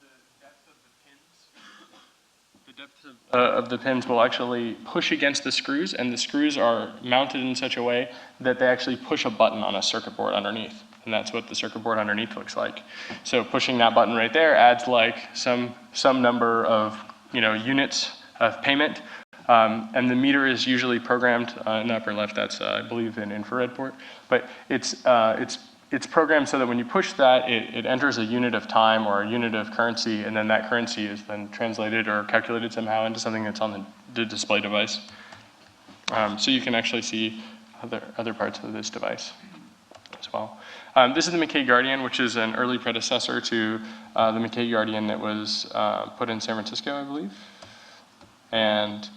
the depth of the pins, will actually push against the screws, and the screws are mounted in such a way that they actually push a button on a circuit board underneath. And that's what the circuit board underneath looks like. So pushing that button right there adds like some number of units of payment. And the meter is usually programmed in the upper left. That's I believe an infrared port, but it's programmed so that when you push that, it enters a unit of time or a unit of currency, and then that currency is then translated or calculated somehow into something that's on the display device. So you can actually see other parts of this device as well. This is the McKay Guardian, which is an early predecessor to the McKay Guardian that was put in San Francisco, I believe. And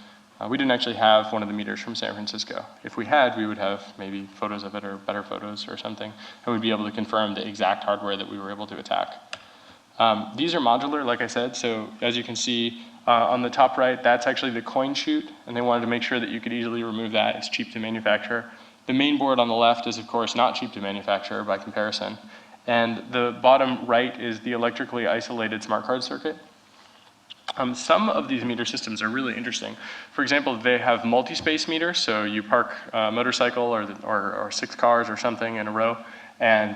we didn't actually have one of the meters from San Francisco. If we had, we would have maybe photos of it or better photos or something, and we'd be able to confirm the exact hardware that we were able to attack. These are modular, like I said, so as you can see on the top right, that's actually the coin chute, and they wanted to make sure that you could easily remove that. It's cheap to manufacture. The main board on the left is, of course, not cheap to manufacture by comparison. And the bottom right is the electrically isolated smart card circuit. Some of these meter systems are really interesting. For example, they have multi-space meters, so you park a motorcycle or 6 cars or something in a row, and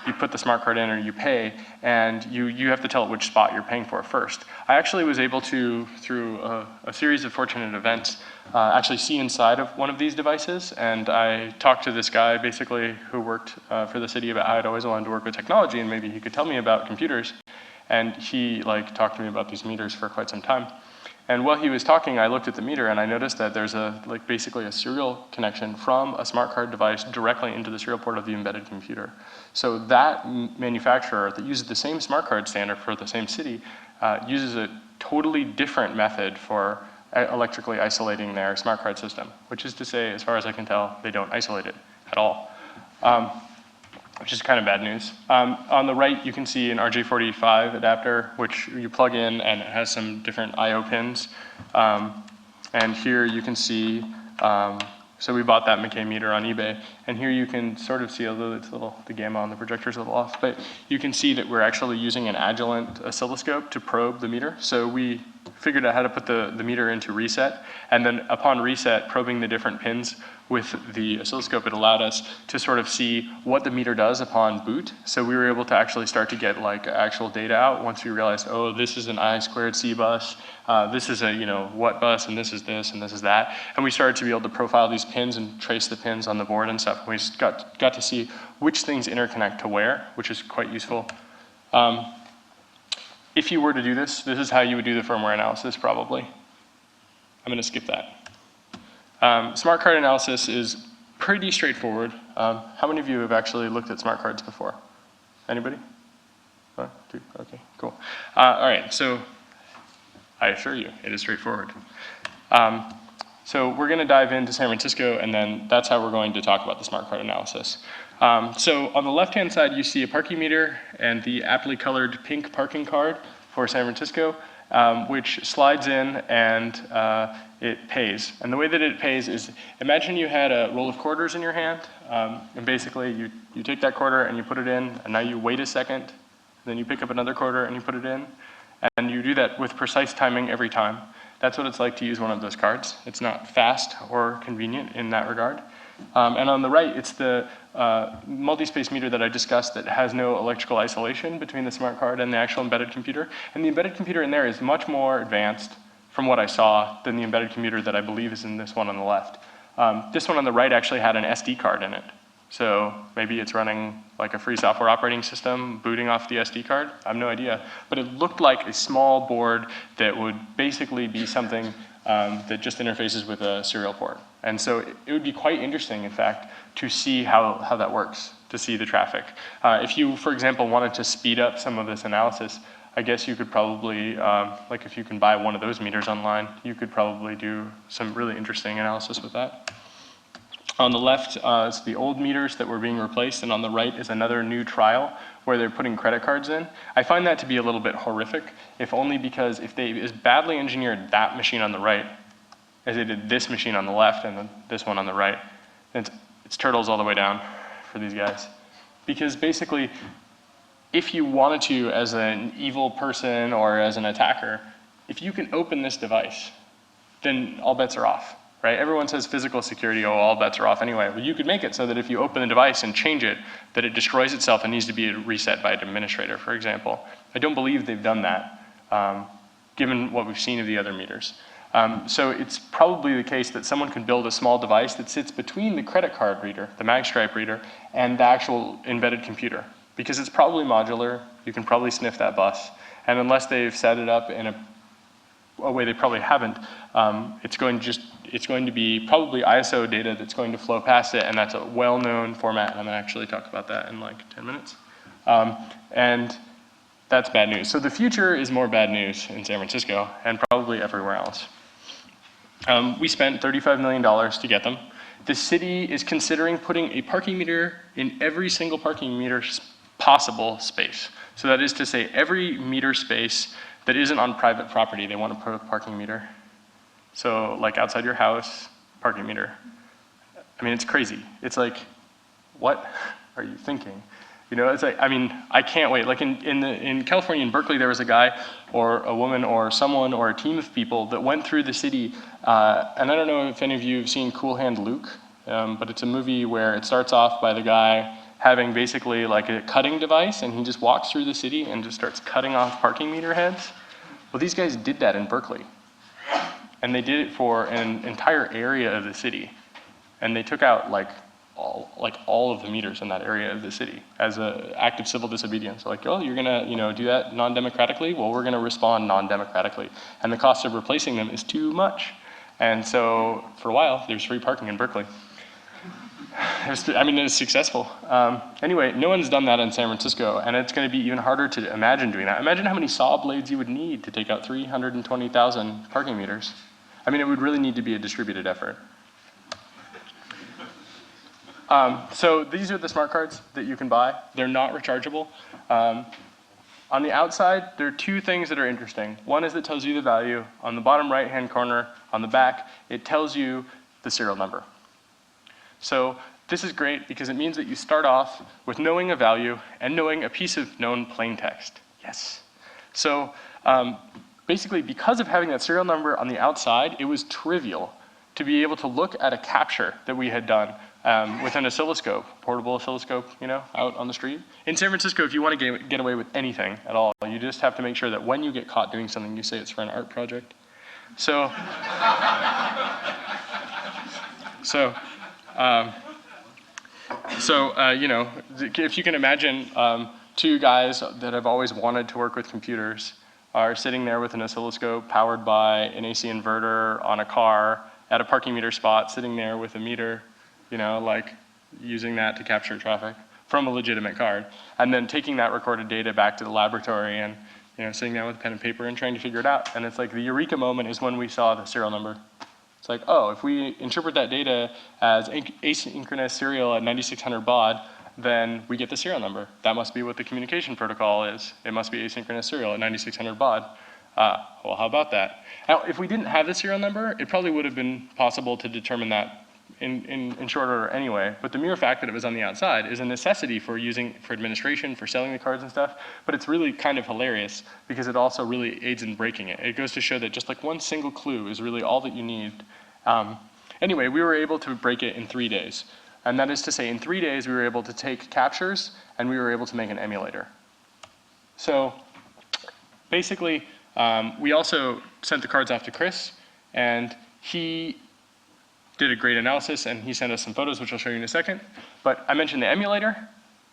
you put the smart card in or you pay, and you have to tell it which spot you're paying for first. I actually was able to, through a series of fortunate events, actually see inside of one of these devices, and I talked to this guy basically who worked for the city about how I'd always wanted to work with technology, and maybe he could tell me about computers. And he talked to me about these meters for quite some time. And while he was talking, I looked at the meter and I noticed that there's basically a serial connection from a smart card device directly into the serial port of the embedded computer. So that manufacturer that uses the same smart card standard for the same city uses a totally different method for electrically isolating their smart card system, which is to say, as far as I can tell, they don't isolate it at all. Which is kind of bad news. On the right, you can see an RJ45 adapter, which you plug in, and it has some different I/O pins. And here you can see, so we bought that McKay meter on eBay, and here you can sort of see, although it's the gamma on the projector's a little off, but you can see that we're actually using an Agilent oscilloscope to probe the meter. So we figured out how to put the meter into reset, and then upon reset, probing the different pins with the oscilloscope, it allowed us to sort of see what the meter does upon boot. So we were able to actually start to get actual data out once we realized, oh, this is an I2C bus, this is a what bus, and this is this, and this is that. And we started to be able to profile these pins and trace the pins on the board and stuff. And we just got to see which things interconnect to where, which is quite useful. If you were to do this is how you would do the firmware analysis, probably. I'm going to skip that. Smart card analysis is pretty straightforward. How many of you have actually looked at smart cards before? Anybody? 1, 2, okay, cool. All right, so I assure you, it is straightforward. So we're going to dive into San Francisco, and then that's how we're going to talk about the smart card analysis. So on the left-hand side, you see a parking meter and the aptly colored pink parking card for San Francisco, which slides in and it pays. And the way that it pays is, imagine you had a roll of quarters in your hand, and basically you take that quarter and you put it in, and now you wait a second, then you pick up another quarter and you put it in, and you do that with precise timing every time. That's what it's like to use one of those cards. It's not fast or convenient in that regard. And on the right, it's the multi-space meter that I discussed that has no electrical isolation between the smart card and the actual embedded computer. And the embedded computer in there is much more advanced from what I saw than the embedded computer that I believe is in this one on the left. This one on the right actually had an SD card in it. So maybe it's running like a free software operating system, booting off the SD card. I have no idea. But it looked like a small board that would basically be something that just interfaces with a serial port. And so it would be quite interesting, in fact, to see how that works, to see the traffic. If you, for example, wanted to speed up some of this analysis, I guess you could probably, like if you can buy one of those meters online, you could probably do some really interesting analysis with that. On the left is the old meters that were being replaced, and on the right is another new trial where they're putting credit cards in. I find that to be a little bit horrific, if only because if they badly engineered that machine on the right, as they did this machine on the left and this one on the right. And it's turtles all the way down for these guys. Because basically, if you wanted to, as an evil person or as an attacker, if you can open this device, then all bets are off, right? Everyone says physical security, oh, all bets are off anyway. Well, you could make it so that if you open the device and change it, that it destroys itself and needs to be reset by an administrator, for example. I don't believe they've done that, given what we've seen of the other meters. So it's probably the case that someone can build a small device that sits between the credit card reader, the magstripe reader, and the actual embedded computer. Because it's probably modular, you can probably sniff that bus. And unless they've set it up in a way they probably haven't, it's going to be probably ISO data that's going to flow past it, and that's a well-known format, and I'm gonna actually talk about that in like 10 minutes. And that's bad news. So the future is more bad news in San Francisco, and probably everywhere else. We spent $35 million to get them. The city is considering putting a parking meter in every single parking meter possible space. So that is to say, every meter space that isn't on private property, they want to put a parking meter. So like outside your house, parking meter. I mean, it's crazy. It's like, what are you thinking? You know, it's like, I mean, I can't wait. Like in California, in Berkeley, there was a guy or a woman or someone or a team of people that went through the city, and I don't know if any of you have seen Cool Hand Luke, but it's a movie where it starts off by the guy having basically like a cutting device, and he just walks through the city and just starts cutting off parking meter heads. Well, these guys did that in Berkeley. And they did it for an entire area of the city. And they took out like all of the meters in that area of the city as an act of civil disobedience. Like, oh, you're gonna do that non-democratically? Well, we're gonna respond non-democratically. And the cost of replacing them is too much. And so for a while, there's free parking in Berkeley. I mean, it's successful. Anyway, no one's done that in San Francisco, and it's going to be even harder to imagine doing that. Imagine how many saw blades you would need to take out 320,000 parking meters. I mean, it would really need to be a distributed effort. So these are the smart cards that you can buy. They're not rechargeable. On the outside, there are two things that are interesting. One is it tells you the value. On the bottom right-hand corner, on the back, it tells you the serial number. So this is great because it means that you start off with knowing a value and knowing a piece of known plain text. Yes. So basically, because of having that serial number on the outside, it was trivial to be able to look at a capture that we had done with an oscilloscope, portable oscilloscope, out on the street. In San Francisco, if you want to get away with anything at all, you just have to make sure that when you get caught doing something, you say it's for an art project. So, if you can imagine two guys that have always wanted to work with computers are sitting there with an oscilloscope powered by an AC inverter on a car at a parking meter spot, sitting there with a meter, like using that to capture traffic from a legitimate card, and then taking that recorded data back to the laboratory and sitting down with pen and paper and trying to figure it out. And it's like the eureka moment is when we saw the serial number. It's like, oh, if we interpret that data as asynchronous serial at 9600 baud, then we get the serial number. That must be what the communication protocol is. It must be asynchronous serial at 9600 baud. Well, how about that? Now, if we didn't have the serial number, it probably would have been possible to determine that in short order anyway. But the mere fact that it was on the outside is a necessity for administration, for selling the cards and stuff. But it's really kind of hilarious because it also really aids in breaking it. It goes to show that just like one single clue is really all that you need. Anyway, we were able to break it in 3 days. And that is to say, in 3 days, we were able to take captures and we were able to make an emulator. So basically, we also sent the cards off to Chris, and he did a great analysis, and he sent us some photos, which I'll show you in a second. But I mentioned the emulator.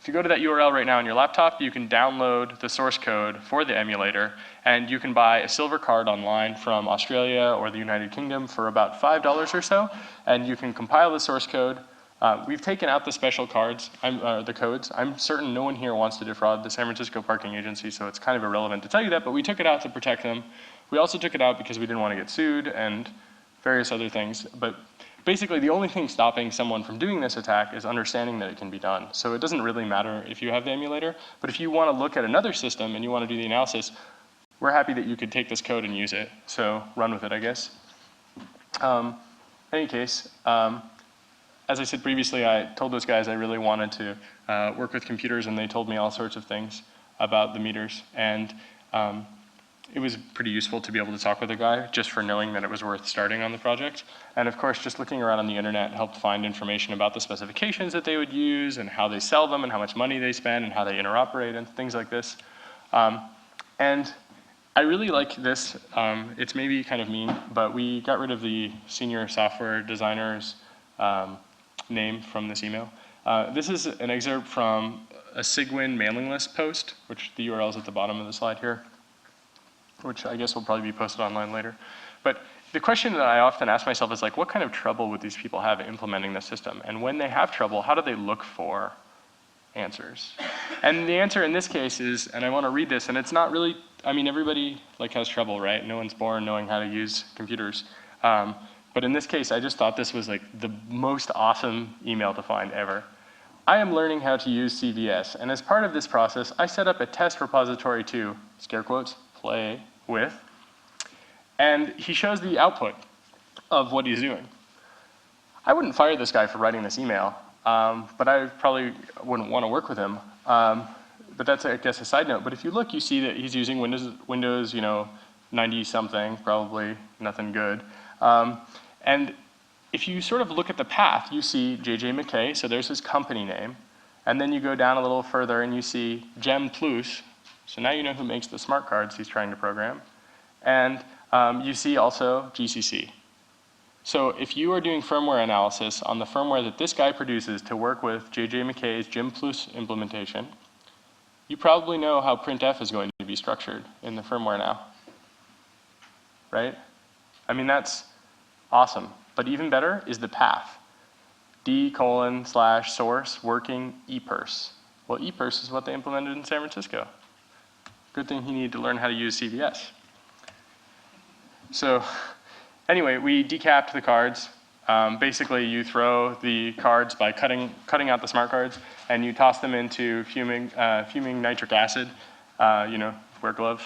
If you go to that URL right now on your laptop, you can download the source code for the emulator, and you can buy a silver card online from Australia or the United Kingdom for about $5 or so, and you can compile the source code. We've taken out the special cards, the codes. I'm certain no one here wants to defraud the San Francisco Parking Agency, so it's kind of irrelevant to tell you that, but we took it out to protect them. We also took it out because we didn't want to get sued and various other things. But basically, the only thing stopping someone from doing this attack is understanding that it can be done. So it doesn't really matter if you have the emulator, but if you want to look at another system and you want to do the analysis, we're happy that you could take this code and use it. So run with it, I guess. In any case, as I said previously, I told those guys I really wanted to work with computers, and they told me all sorts of things about the meters. And it was pretty useful to be able to talk with a guy just for knowing that it was worth starting on the project. And of course, just looking around on the internet helped find information about the specifications that they would use and how they sell them and how much money they spend and how they interoperate and things like this. And I really like this. It's maybe kind of mean, but we got rid of the senior software designer's name from this email. This is an excerpt from a Sigwin mailing list post, which the URL is at the bottom of the slide here, which I guess will probably be posted online later. But the question that I often ask myself is like, what kind of trouble would these people have implementing the system? And when they have trouble, how do they look for answers? And the answer in this case is, and I want to read this, and it's not really, I mean, everybody like has trouble, right? No one's born knowing how to use computers. But in this case, I just thought this was like the most awesome email to find ever. I am learning how to use CVS, and as part of this process, I set up a test repository to, scare quotes, play with, and he shows the output of what he's doing. I wouldn't fire this guy for writing this email, but I probably wouldn't want to work with him. But that's, I guess, a side note. But if you look, you see that he's using Windows, 90-something, probably nothing good. And if you sort of look at the path, you see J.J. McKay, so there's his company name. And then you go down a little further and you see Gem Plus. So now you know who makes the smart cards he's trying to program. And you see also GCC. So if you are doing firmware analysis on the firmware that this guy produces to work with J.J. McKay's Gem Plus implementation, you probably know how printf is going to be structured in the firmware now, right? I mean, that's awesome. But even better is the path. D:/source working ePurse. Well, ePurse is what they implemented in San Francisco. Good thing he needed to learn how to use CVS. So anyway, we decapped the cards. Basically, you throw the cards by cutting out the smart cards, and you toss them into fuming nitric acid, wear gloves.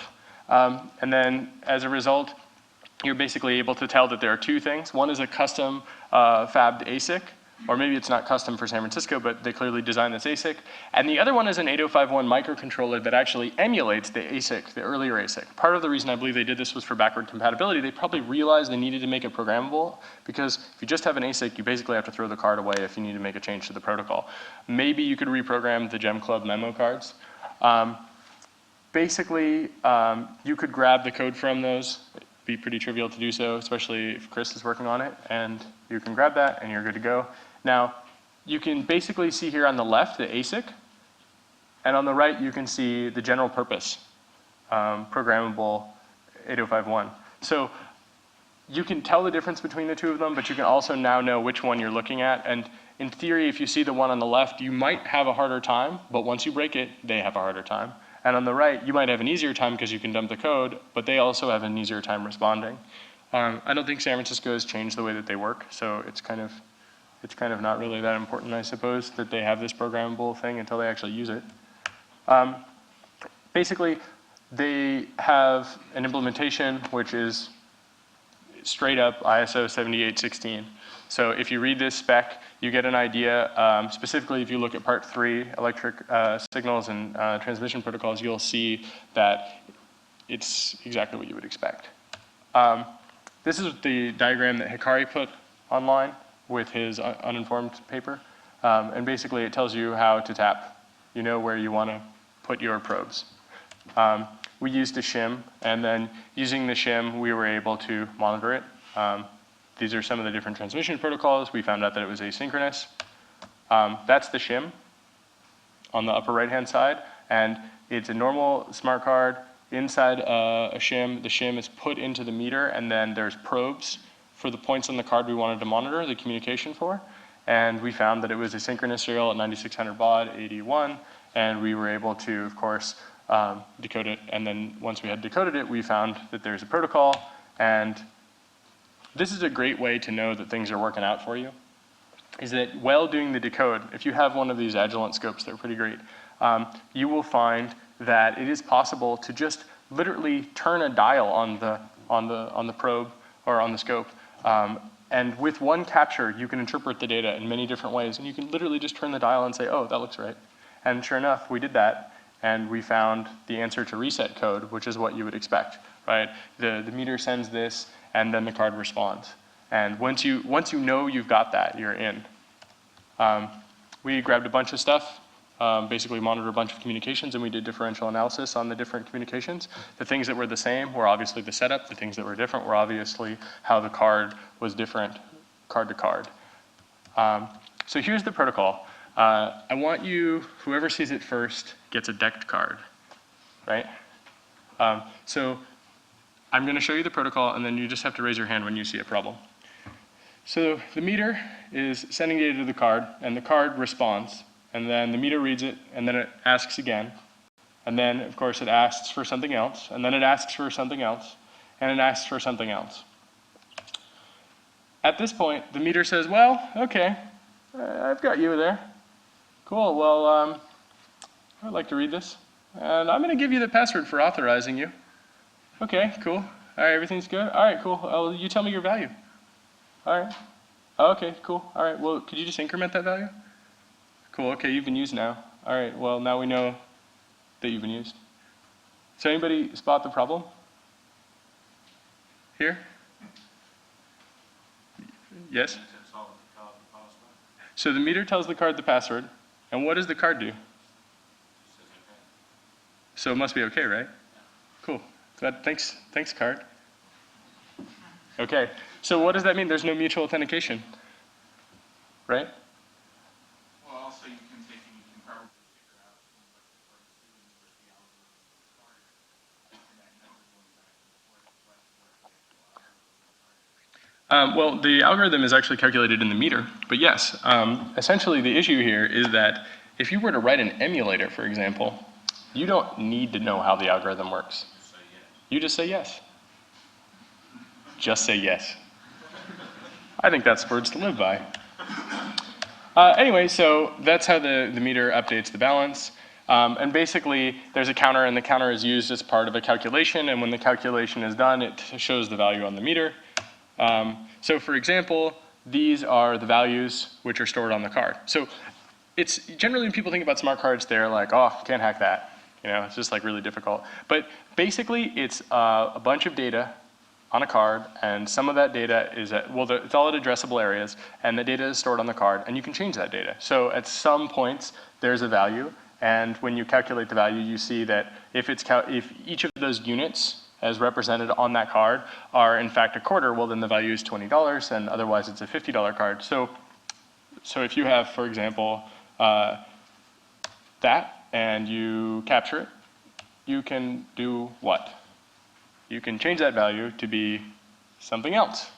And then as a result, you're basically able to tell that there are two things. One is a custom fabbed ASIC, or maybe it's not custom for San Francisco, but they clearly designed this ASIC. And the other one is an 8051 microcontroller that actually emulates the ASIC, the earlier ASIC. Part of the reason I believe they did this was for backward compatibility. They probably realized they needed to make it programmable, because if you just have an ASIC, you basically have to throw the card away if you need to make a change to the protocol. Maybe you could reprogram the Gem Club memo cards. Basically, you could grab the code from those. It'd be pretty trivial to do so, especially if Chris is working on it, and you can grab that and you're good to go. Now, you can basically see here on the left the ASIC, and on the right you can see the general purpose programmable 8051. So you can tell the difference between the two of them, but you can also now know which one you're looking at. And in theory, if you see the one on the left, you might have a harder time, but once you break it, they have a harder time. And on the right, you might have an easier time because you can dump the code, but they also have an easier time responding. I don't think San Francisco has changed the way that they work, so it's kind of not really that important, I suppose, that they have this programmable thing until they actually use it. Basically, they have an implementation which is straight up ISO 7816. So if you read this spec, you get an idea. Specifically, if you look at part 3, electric signals and transmission protocols, you'll see that it's exactly what you would expect. This is the diagram that Hikari put online with his uninformed paper. And basically, it tells you how to tap. You know where you want to put your probes. We used a shim, and then using the shim, we were able to monitor it. These are some of the different transmission protocols. We found out that it was asynchronous. That's the shim on the upper right-hand side, and it's a normal smart card. Inside a shim, the shim is put into the meter, and then there's probes for the points on the card we wanted to monitor the communication for. And we found that it was a synchronous serial at 9600 baud 81, and we were able to, of course, decode it. And then once we had decoded it, we found that there's a protocol. And this is a great way to know that things are working out for you, is that while doing the decode, if you have one of these Agilent scopes, they're pretty great, you will find that it is possible to just literally turn a dial on the probe or on the scope And with one capture, you can interpret the data in many different ways, and you can literally just turn the dial and say, oh, that looks right. And sure enough, we did that, and we found the answer to reset code, which is what you would expect, right? The meter sends this, and then the card responds. And once you know you've got that, you're in. We grabbed a bunch of stuff, basically monitored a bunch of communications, and we did differential analysis on the different communications. The things that were the same were obviously the setup. The things that were different were obviously how the card was different card to card. So here's the protocol. I want you, whoever sees it first gets a decked card, right? So I'm going to show you the protocol, and then you just have to raise your hand when you see a problem. So the meter is sending data to the card, and the card responds. And then the meter reads it, and then it asks again. And then, of course, it asks for something else, and then it asks for something else, and it asks for something else. At this point, the meter says, well, okay, I've got you there. Cool, well, I'd like to read this. And I'm going to give you the password for authorizing you. Okay, cool. All right, everything's good? All right, cool. You tell me your value. All right. Okay, cool. All right, well, could you just increment that value? Cool, okay, you've been used now. All right, well, now we know that you've been used. So anybody spot the problem? Here? Yes? So the meter tells the card the password, and what does the card do? So it must be okay, right? Cool. Thanks, card. Okay, so what does that mean? There's no mutual authentication, right? Well, the algorithm is actually calculated in the meter, but yes, essentially the issue here is that if you were to write an emulator, for example, you don't need to know how the algorithm works. You just say yes. Just say yes. I think that's words to live by. Anyway, so that's how the meter updates the balance. And basically, there's a counter, and the counter is used as part of a calculation, and when the calculation is done, it shows the value on the meter. So for example, these are the values which are stored on the card. So it's generally when people think about smart cards, they're like, oh, can't hack that. You know, it's just like really difficult. But basically, it's a bunch of data on a card, and some of that data is it's all at addressable areas, and the data is stored on the card, and you can change that data. So at some points, there's a value, and when you calculate the value, you see that if each of those units as represented on that card are in fact a quarter, well then the value is $20, and otherwise it's a $50 card. So if you have, for example, that, and you capture it, you can do what? You can change that value to be something else.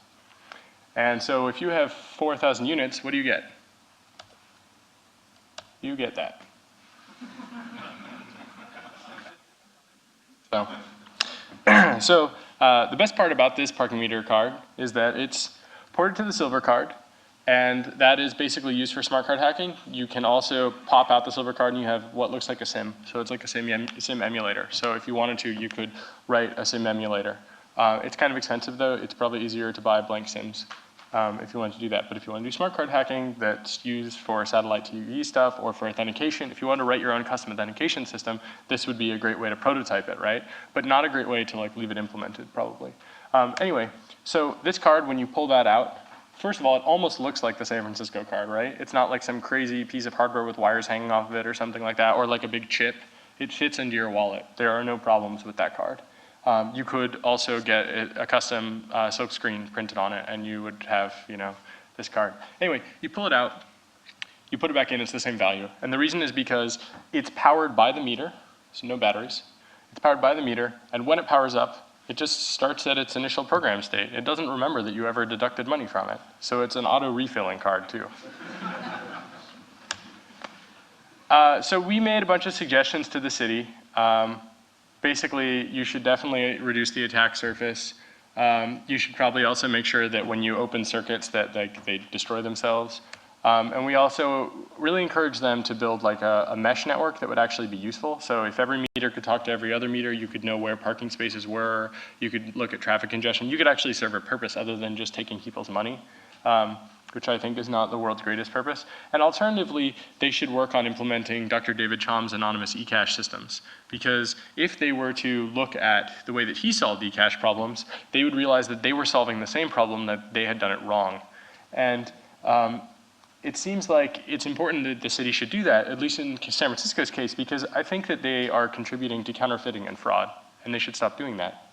And so if you have 4,000 units, what do you get? You get that. So the best part about this parking meter card is that it's ported to the silver card, and that is basically used for smart card hacking. You can also pop out the silver card and you have what looks like a SIM. So it's like a SIM emulator. So if you wanted to, you could write a SIM emulator. It's kind of expensive though. It's probably easier to buy blank SIMs if you want to do that. But if you want to do smart card hacking that's used for satellite TV stuff or for authentication, if you want to write your own custom authentication system, this would be a great way to prototype it, right? But not a great way to like leave it implemented probably. Anyway, so this card, when you pull that out, first of all, it almost looks like the San Francisco card, right? It's not like some crazy piece of hardware with wires hanging off of it or something like that, or like a big chip. It fits into your wallet. There are no problems with that card. You could also get a custom silk screen printed on it, and you would have, you know, this card. Anyway, you pull it out, you put it back in, it's the same value. And the reason is because it's powered by the meter, so no batteries. It's powered by the meter, and when it powers up, it just starts at its initial program state. It doesn't remember that you ever deducted money from it. So it's an auto-refilling card, too. So we made a bunch of suggestions to the city. Basically, you should definitely reduce the attack surface. You should probably also make sure that when you open circuits that they destroy themselves. And we also really encourage them to build like a mesh network that would actually be useful. So if every meter could talk to every other meter, you could know where parking spaces were, you could look at traffic congestion, you could actually serve a purpose other than just taking people's money, which I think is not the world's greatest purpose. And alternatively, they should work on implementing Dr. David Chaum's anonymous eCash systems. Because if they were to look at the way that he solved eCash problems, they would realize that they were solving the same problem, that they had done it wrong. And it seems like it's important that the city should do that, at least in San Francisco's case, because I think that they are contributing to counterfeiting and fraud, and they should stop doing that.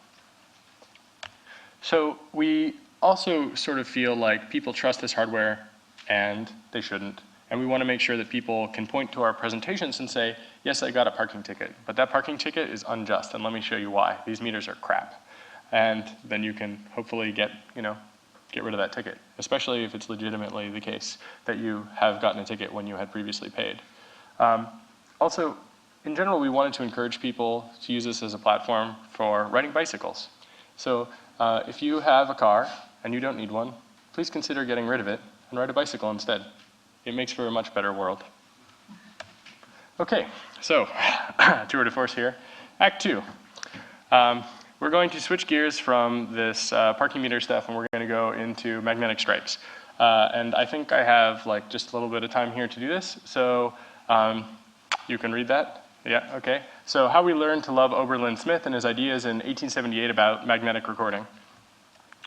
So we also sort of feel like people trust this hardware, and they shouldn't. And we want to make sure that people can point to our presentations and say, yes, I got a parking ticket, but that parking ticket is unjust, and let me show you why. These meters are crap. And then you can hopefully get rid of that ticket, especially if it's legitimately the case that you have gotten a ticket when you had previously paid. Also, in general, we wanted to encourage people to use this as a platform for riding bicycles. So if you have a car and you don't need one, please consider getting rid of it and ride a bicycle instead. It makes for a much better world. Okay, so tour de force here. Act 2. We're going to switch gears from this parking meter stuff, and we're going to go into magnetic stripes. And I think I have like just a little bit of time here to do this, so you can read that. Yeah, okay. So how we learned to love Oberlin Smith and his ideas in 1878 about magnetic recording.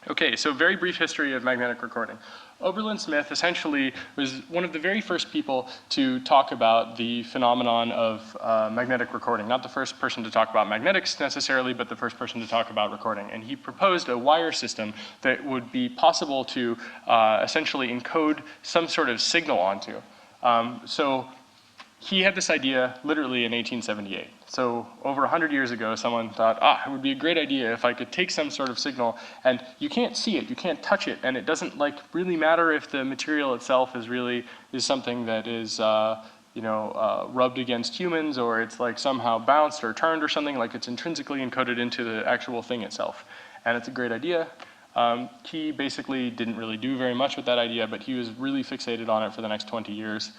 Okay, so very brief history of magnetic recording. Oberlin Smith essentially was one of the very first people to talk about the phenomenon of magnetic recording. Not the first person to talk about magnetics necessarily, but the first person to talk about recording. And he proposed a wire system that would be possible to essentially encode some sort of signal onto. So he had this idea literally in 1878. So over 100 years ago, someone thought, it would be a great idea if I could take some sort of signal, and you can't see it, you can't touch it, and it doesn't like really matter if the material itself is something that is rubbed against humans, or it's like somehow bounced or turned or something, like it's intrinsically encoded into the actual thing itself. And it's a great idea. He basically didn't really do very much with that idea, but he was really fixated on it for the next 20 years.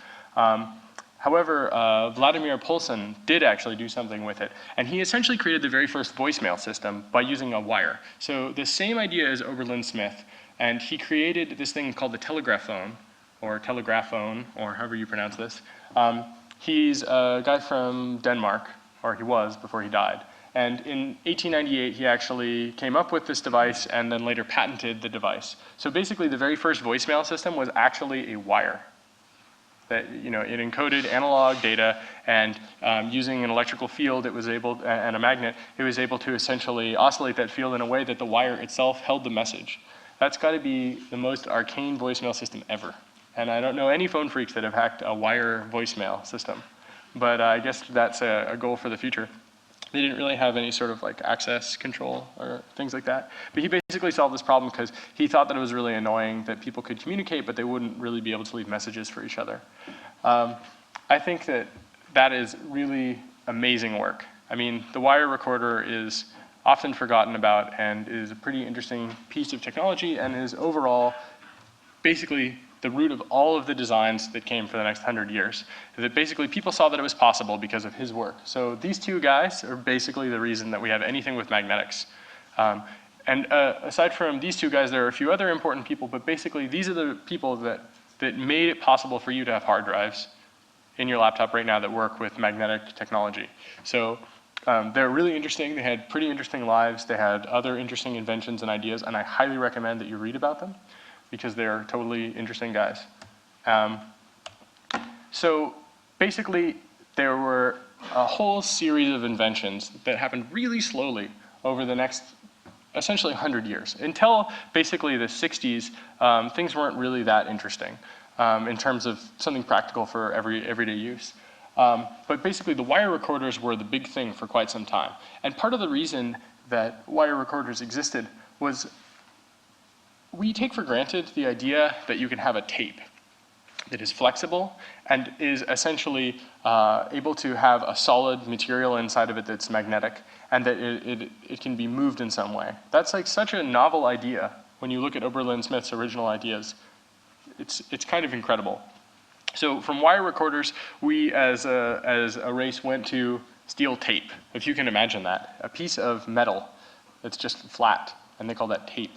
However, Vladimir Poulsen did actually do something with it, and he essentially created the very first voicemail system by using a wire. So the same idea as Oberlin Smith, and he created this thing called the Telegraph Phone, or Telegraph Phone, or however you pronounce this. He's a guy from Denmark, or he was before he died. And in 1898, he actually came up with this device and then later patented the device. So basically, the very first voicemail system was actually a wire. That, it encoded analog data, and using an electrical field, and a magnet, it was able to essentially oscillate that field in a way that the wire itself held the message. That's got to be the most arcane voicemail system ever. And I don't know any phone freaks that have hacked a wire voicemail system. But I guess that's a goal for the future. They didn't really have any sort of like access control or things like that. But he basically solved this problem because he thought that it was really annoying that people could communicate, but they wouldn't really be able to leave messages for each other. I think that is really amazing work. I mean, the wire recorder is often forgotten about and is a pretty interesting piece of technology, and is overall basically the root of all of the designs that came for the next 100 years. That basically people saw that it was possible because of his work. So these two guys are basically the reason that we have anything with magnetics. And aside from these two guys, there are a few other important people, but basically these are the people that made it possible for you to have hard drives in your laptop right now that work with magnetic technology. So they're really interesting. They had pretty interesting lives. They had other interesting inventions and ideas, and I highly recommend that you read about them, because they're totally interesting guys. So basically, there were a whole series of inventions that happened really slowly over the next, essentially 100 years. Until basically the 60s, things weren't really that interesting in terms of something practical for everyday use. But basically, the wire recorders were the big thing for quite some time. And part of the reason that wire recorders existed was we take for granted the idea that you can have a tape that is flexible and is essentially able to have a solid material inside of it that's magnetic, and that it can be moved in some way. That's like such a novel idea when you look at Oberlin Smith's original ideas. It's kind of incredible. So from wire recorders, we as a race went to steel tape, if you can imagine that. A piece of metal that's just flat, and they call that tape.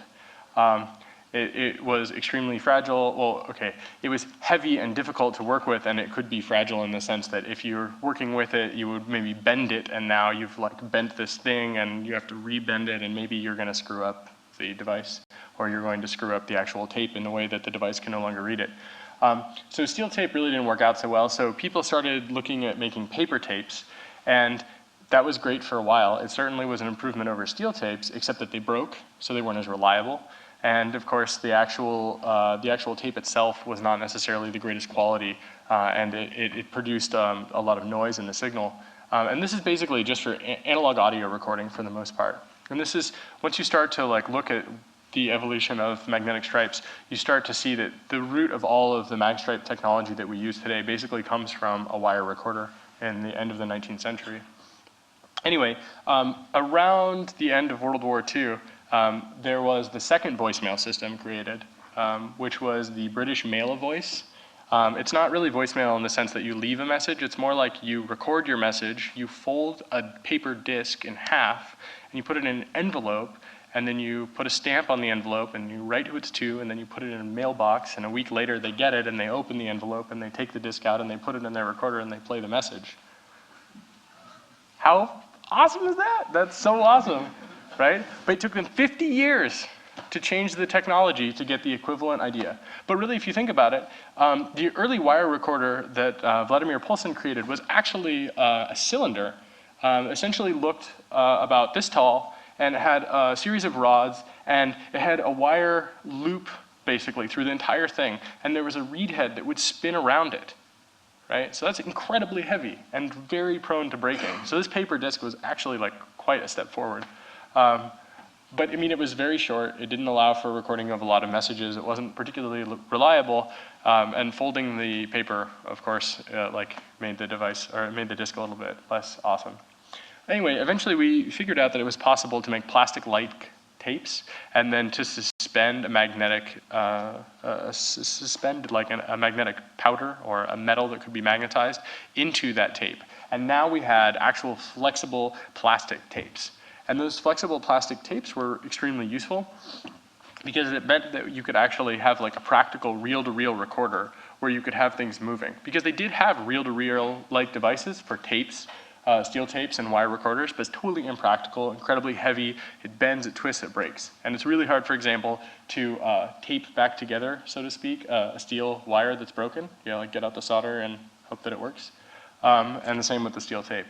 It was extremely fragile. Well, okay, it was heavy and difficult to work with, and it could be fragile in the sense that if you're working with it, you would maybe bend it, and now you've like bent this thing, and you have to re-bend it, and maybe you're gonna screw up the device, or you're going to screw up the actual tape in a way that the device can no longer read it. So steel tape really didn't work out so well, so people started looking at making paper tapes, and that was great for a while. It certainly was an improvement over steel tapes, except that they broke, so they weren't as reliable. And of course, the actual tape itself was not necessarily the greatest quality, and it produced a lot of noise in the signal. And this is basically just for analog audio recording for the most part. And this is, once you start to like look at the evolution of magnetic stripes, you start to see that the root of all of the magstripe technology that we use today basically comes from a wire recorder in the end of the 19th century. Anyway, around the end of World War II, there was the second voicemail system created, which was the British mail-a-voice. It's not really voicemail in the sense that you leave a message. It's more like you record your message, you fold a paper disc in half, and you put it in an envelope, and then you put a stamp on the envelope, and you write who it's to, and then you put it in a mailbox, and a week later they get it, and they open the envelope, and they take the disc out, and they put it in their recorder, and they play the message. How awesome is that? That's so awesome, right? But it took them 50 years to change the technology to get the equivalent idea. But really, if you think about it, the early wire recorder that Vladimir Poulsen created was actually a cylinder, essentially looked about this tall, and it had a series of rods, and it had a wire loop, basically, through the entire thing, and there was a reed head that would spin around it. Right? So that's incredibly heavy and very prone to breaking. So this paper disc was actually like quite a step forward. But I mean, it was very short. It didn't allow for recording of a lot of messages. It wasn't particularly reliable. And folding the paper, of course, made the device, or made the disc a little bit less awesome. Anyway, eventually we figured out that it was possible to make plastic-like tapes, and then to suspend a magnetic, a magnetic powder or a metal that could be magnetized into that tape. And now we had actual flexible plastic tapes. And those flexible plastic tapes were extremely useful because it meant that you could actually have like a practical reel-to-reel recorder where you could have things moving. Because they did have reel-to-reel-like devices for tapes, steel tapes and wire recorders, but it's totally impractical, incredibly heavy. It bends, it twists, it breaks. And it's really hard, for example, to tape back together, so to speak, a steel wire that's broken. You know, like get out the solder and hope that it works. And the same with the steel tape.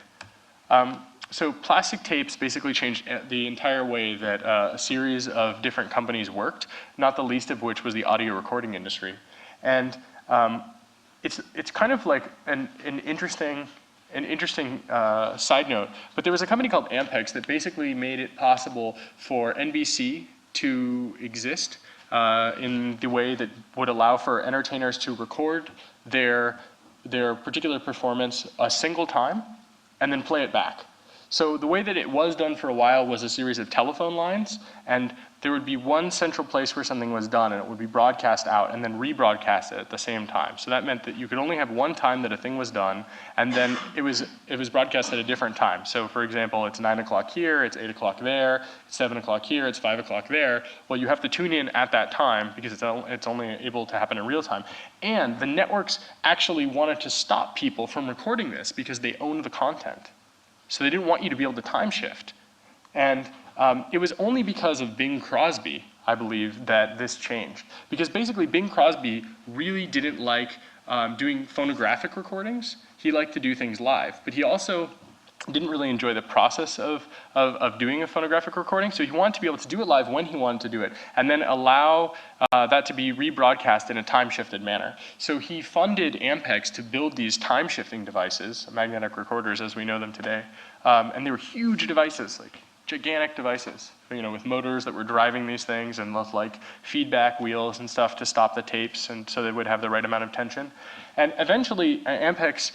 So plastic tapes basically changed the entire way that a series of different companies worked, not the least of which was the audio recording industry. And it's kind of like an interesting side note, but there was a company called Ampex that basically made it possible for NBC to exist in the way that would allow for entertainers to record their particular performance a single time and then play it back. So the way that it was done for a while was a series of telephone lines, and there would be one central place where something was done, and it would be broadcast out and then rebroadcast at the same time. So that meant that you could only have one time that a thing was done, and then it was broadcast at a different time. So for example, it's 9 o'clock here, it's 8 o'clock there, it's 7 o'clock here, it's 5 o'clock there. Well, you have to tune in at that time because it's only able to happen in real time. And the networks actually wanted to stop people from recording this because they owned the content. So they didn't want you to be able to time shift. And it was only because of Bing Crosby, I believe, that this changed. Because basically Bing Crosby really didn't like doing phonographic recordings. He liked to do things live. But he also didn't really enjoy the process of doing a phonographic recording. So he wanted to be able to do it live when he wanted to do it, and then allow that to be rebroadcast in a time-shifted manner. So he funded Ampex to build these time-shifting devices, magnetic recorders as we know them today. And they were huge devices, like gigantic devices, with motors that were driving these things and with like feedback wheels and stuff to stop the tapes and so they would have the right amount of tension. And eventually, Ampex,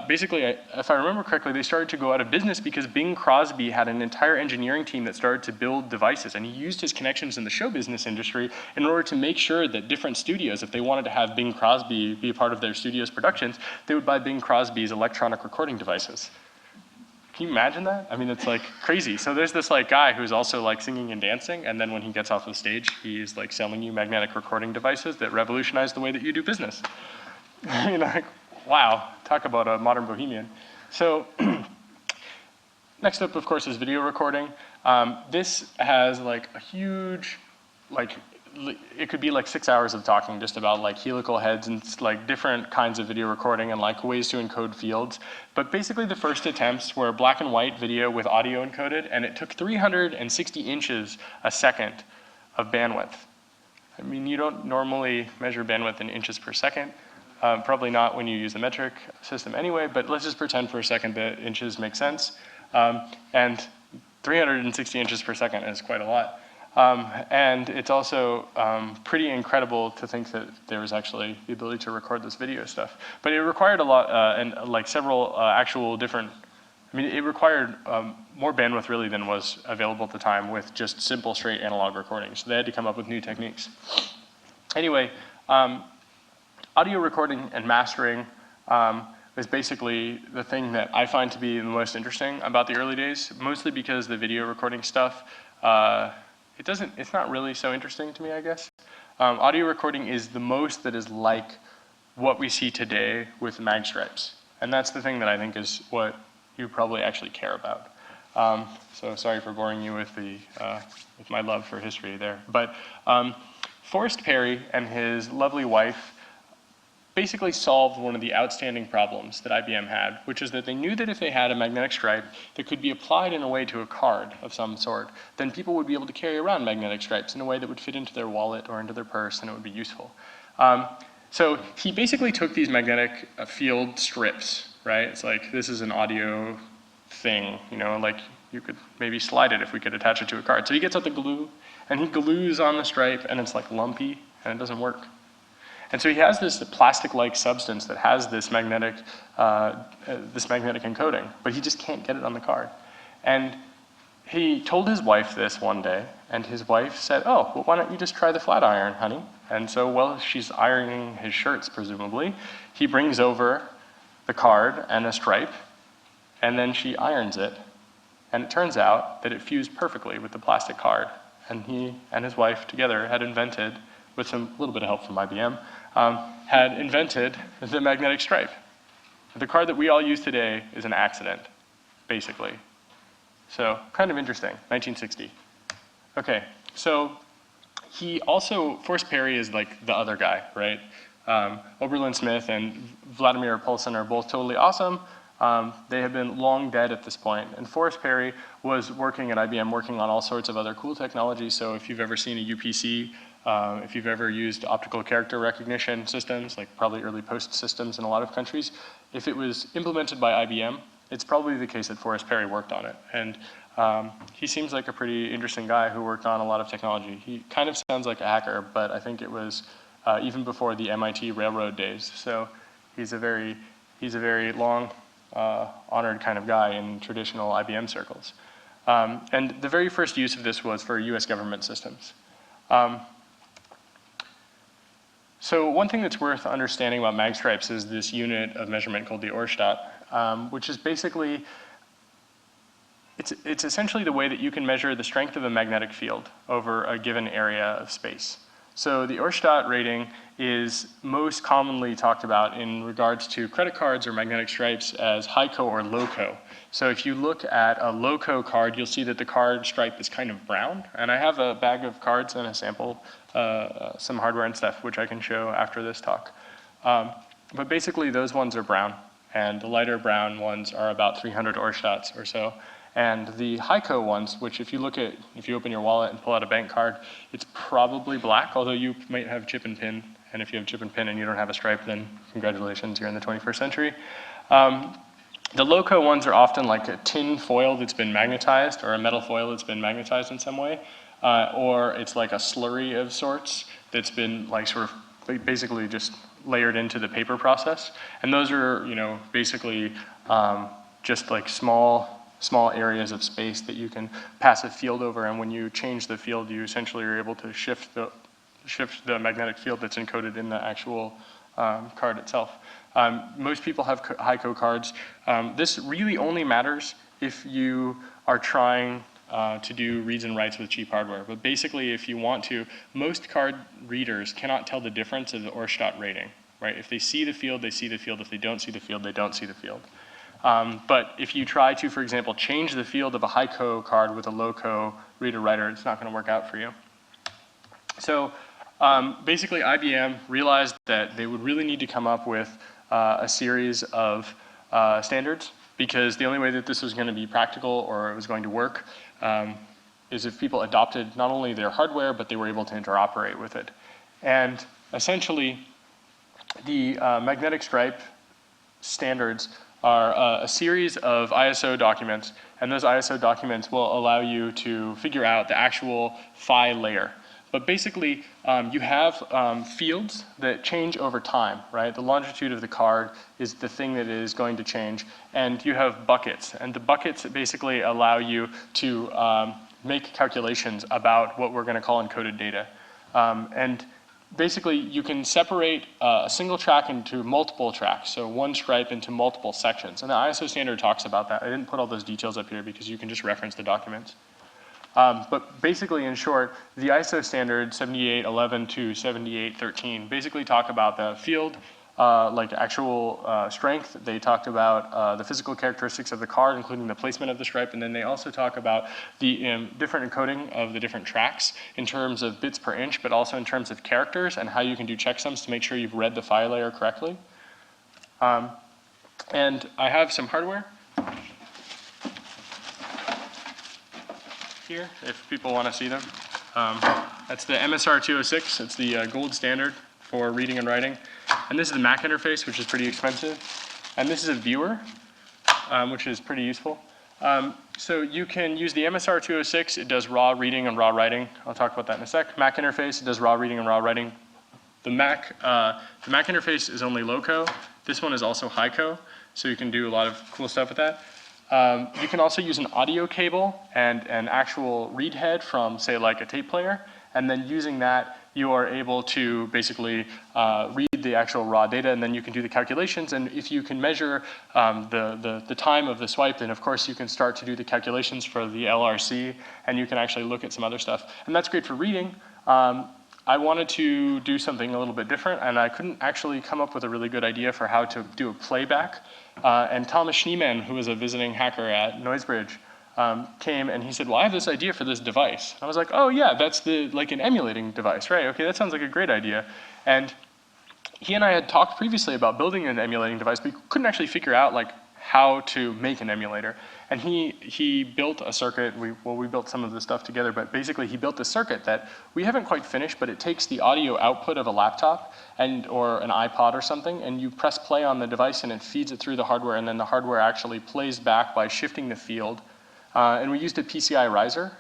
basically, if I remember correctly, they started to go out of business because Bing Crosby had an entire engineering team that started to build devices, and he used his connections in the show business industry in order to make sure that different studios, if they wanted to have Bing Crosby be a part of their studio's productions, they would buy Bing Crosby's electronic recording devices. Can you imagine that? I mean, it's like crazy. So there's this like guy who's also like singing and dancing, and then when he gets off the stage, he's like selling you magnetic recording devices that revolutionize the way that you do business. Like, wow, talk about a modern bohemian. So next up, of course, is video recording. This has like a huge, it could be like 6 hours of talking just about like helical heads and like different kinds of video recording and like ways to encode fields. But basically the first attempts were black and white video with audio encoded, and it took 360 inches a second of bandwidth. I mean, you don't normally measure bandwidth in inches per second. Probably not when you use the metric system anyway, but let's just pretend for a second that inches make sense. And 360 inches per second is quite a lot. And it's also pretty incredible to think that there was actually the ability to record this video stuff. But it required a lot, and like several actual different, it required more bandwidth really than was available at the time with just simple straight analog recording. So they had to come up with new techniques. Anyway, audio recording and mastering is basically the thing that I find to be the most interesting about the early days, mostly because the video recording stuff, it's not really so interesting to me, I guess. Audio recording is the most that is like what we see today with magstripes. And that's the thing that I think is what you probably actually care about. So sorry for boring you with with my love for history there. But Forrest Perry and his lovely wife basically solved one of the outstanding problems that IBM had, which is that they knew that if they had a magnetic stripe that could be applied in a way to a card of some sort, then people would be able to carry around magnetic stripes in a way that would fit into their wallet or into their purse, and it would be useful. So he basically took these magnetic field strips, right? It's like, this is an audio thing, like you could maybe slide it if we could attach it to a card. So he gets out the glue, and he glues on the stripe, and it's like lumpy, and it doesn't work. And so he has this plastic-like substance that has this magnetic encoding, but he just can't get it on the card. And he told his wife this one day, and his wife said, "Oh, well, why don't you just try the flat iron, honey?" And so while she's ironing his shirts, presumably, he brings over the card and a stripe, and then she irons it. And it turns out that it fused perfectly with the plastic card. And he and his wife together had invented, with a little bit of help from IBM, had invented the magnetic stripe. The card that we all use today is an accident, basically. So, kind of interesting, 1960. Okay, so Forrest Perry is like the other guy, right? Oberlin Smith and Vladimir Poulsen are both totally awesome. They have been long dead at this point. And Forrest Perry was working at IBM, working on all sorts of other cool technology. So if you've ever seen a UPC, if you've ever used optical character recognition systems, like probably early post systems in a lot of countries, if it was implemented by IBM, it's probably the case that Forrest Perry worked on it. And he seems like a pretty interesting guy who worked on a lot of technology. He kind of sounds like a hacker, but I think it was even before the MIT railroad days. So he's a very long, honored kind of guy in traditional IBM circles. And the very first use of this was for US government systems. So one thing that's worth understanding about magstripes is this unit of measurement called the Oerstadt, which is basically, it's essentially the way that you can measure the strength of a magnetic field over a given area of space. So the Oerstadt rating is most commonly talked about in regards to credit cards or magnetic stripes as HICO or LOCO. So if you look at a LOCO card, you'll see that the card stripe is kind of brown. And I have a bag of cards and a sample, some hardware and stuff, which I can show after this talk. But basically, those ones are brown. And the lighter brown ones are about 300 Oerstedts or so. And the HICO ones, which if you open your wallet and pull out a bank card, it's probably black, although you might have chip and pin. And if you have chip and pin and you don't have a stripe, then congratulations, you're in the 21st century. The low-co ones are often like a tin foil that's been magnetized, or a metal foil that's been magnetized in some way, or it's like a slurry of sorts that's been like sort of basically just layered into the paper process. And those are, you know, basically just like small areas of space that you can pass a field over, and when you change the field, you essentially are able to shift the magnetic field that's encoded in the actual card itself. Most people have HICO cards. This really only matters if you are trying to do reads and writes with cheap hardware. But basically, if you want to, most card readers cannot tell the difference of the Oerstadt rating, right? If they see the field, they see the field. If they don't see the field, they don't see the field. But if you try to, for example, change the field of a HICO card with a low-co reader-writer, it's not going to work out for you. So basically, IBM realized that they would really need to come up with a series of standards, because the only way that this was going to be practical or it was going to work is if people adopted not only their hardware, but they were able to interoperate with it. And essentially, the magnetic stripe standards are a series of ISO documents, and those ISO documents will allow you to figure out the actual phi layer. But basically, you have fields that change over time, right? The longitude of the card is the thing that is going to change, and you have buckets. And the buckets basically allow you to make calculations about what we're going to call encoded data. And basically, you can separate a single track into multiple tracks, so one stripe into multiple sections. And the ISO standard talks about that. I didn't put all those details up here because you can just reference the documents. But basically, in short, the ISO standard 7811 to 7813 basically talk about the field, like actual strength. They talked about the physical characteristics of the card, including the placement of the stripe, and then they also talk about the different encoding of the different tracks in terms of bits per inch, but also in terms of characters and how you can do checksums to make sure you've read the phi layer correctly. And I have some hardware here, if people want to see them. That's the MSR206. It's the gold standard for reading and writing. And this is the Mac interface, which is pretty expensive. And this is a viewer, which is pretty useful. So you can use the MSR206. It does raw reading and raw writing. I'll talk about that in a sec. Mac interface, it does raw reading and raw writing. The Mac interface is only low-co. This one is also high-co, so you can do a lot of cool stuff with that. You can also use an audio cable and an actual read head from, say, like a tape player, and then using that, you are able to basically read the actual raw data, and then you can do the calculations. And if you can measure the time of the swipe, then of course you can start to do the calculations for the LRC, and you can actually look at some other stuff. And that's great for reading. I wanted to do something a little bit different, and I couldn't actually come up with a really good idea for how to do a playback. And Thomas Schneemann, who was a visiting hacker at Noisebridge, came and he said, well, I have this idea for this device. I was like, oh yeah, that's like an emulating device, right? Okay, that sounds like a great idea. And he and I had talked previously about building an emulating device, but we couldn't actually figure out like how to make an emulator. And he built a circuit. We built some of the stuff together, but basically he built this circuit that we haven't quite finished, but it takes the audio output of a laptop or an iPod or something, and you press play on the device and it feeds it through the hardware, and then the hardware actually plays back by shifting the field. And we used a PCI riser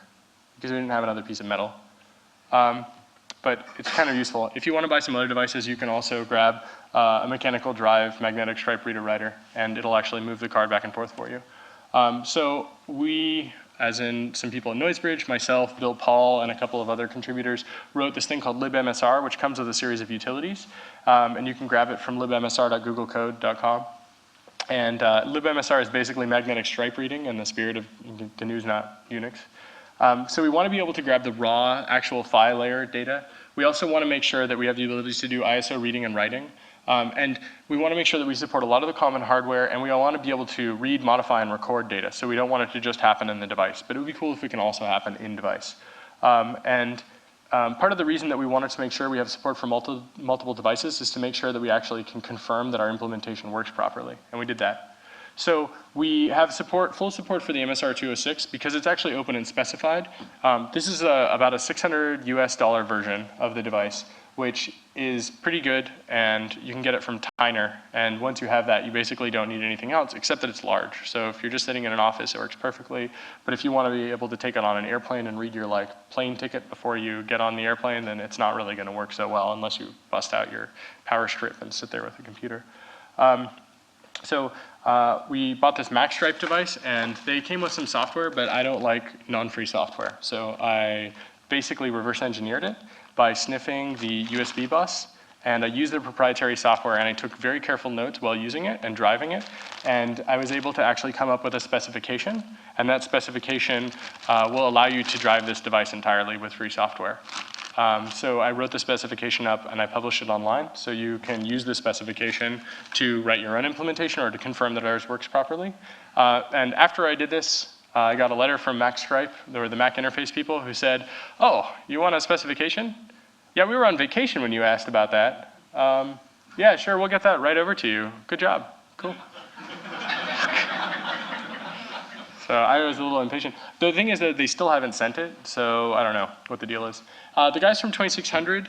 because we didn't have another piece of metal. But it's kind of useful. If you want to buy some other devices, you can also grab a mechanical drive magnetic stripe reader writer, and it'll actually move the card back and forth for you. So we, as in some people at Noisebridge, myself, Bill Paul, and a couple of other contributors, wrote this thing called libmsr, which comes with a series of utilities. And you can grab it from libmsr.googlecode.com. And libmsr is basically magnetic stripe reading in the spirit of GNU's, not Unix. So we want to be able to grab the raw actual phi layer data. We also want to make sure that we have the abilities to do ISO reading and writing. And we want to make sure that we support a lot of the common hardware, and we want to be able to read, modify, and record data. So we don't want it to just happen in the device, but it would be cool if it can also happen in device. Part of the reason that we wanted to make sure we have support for multiple devices is to make sure that we actually can confirm that our implementation works properly, and we did that. So we have full support for the MSR206 because it's actually open and specified. This is about a $600 US version of the device, which is pretty good, and you can get it from Tyner. And once you have that, you basically don't need anything else, except that it's large. So if you're just sitting in an office, it works perfectly. But if you want to be able to take it on an airplane and read your plane ticket before you get on the airplane, then it's not really going to work so well unless you bust out your power strip and sit there with a computer. We bought this magstripe device, and they came with some software, but I don't like non-free software. So I basically reverse engineered it by sniffing the USB bus, and I used their proprietary software, and I took very careful notes while using it and driving it, and I was able to actually come up with a specification, and that specification will allow you to drive this device entirely with free software. So I wrote the specification up and I published it online, so you can use the specification to write your own implementation or to confirm that ours works properly. And after I did this, I got a letter from magstripe, or the Mac interface people, who said, "Oh, you want a specification? Yeah, we were on vacation when you asked about that. Yeah, sure, we'll get that right over to you. Good job." Cool. So I was a little impatient. The thing is that they still haven't sent it, so I don't know what the deal is. The guys from 2600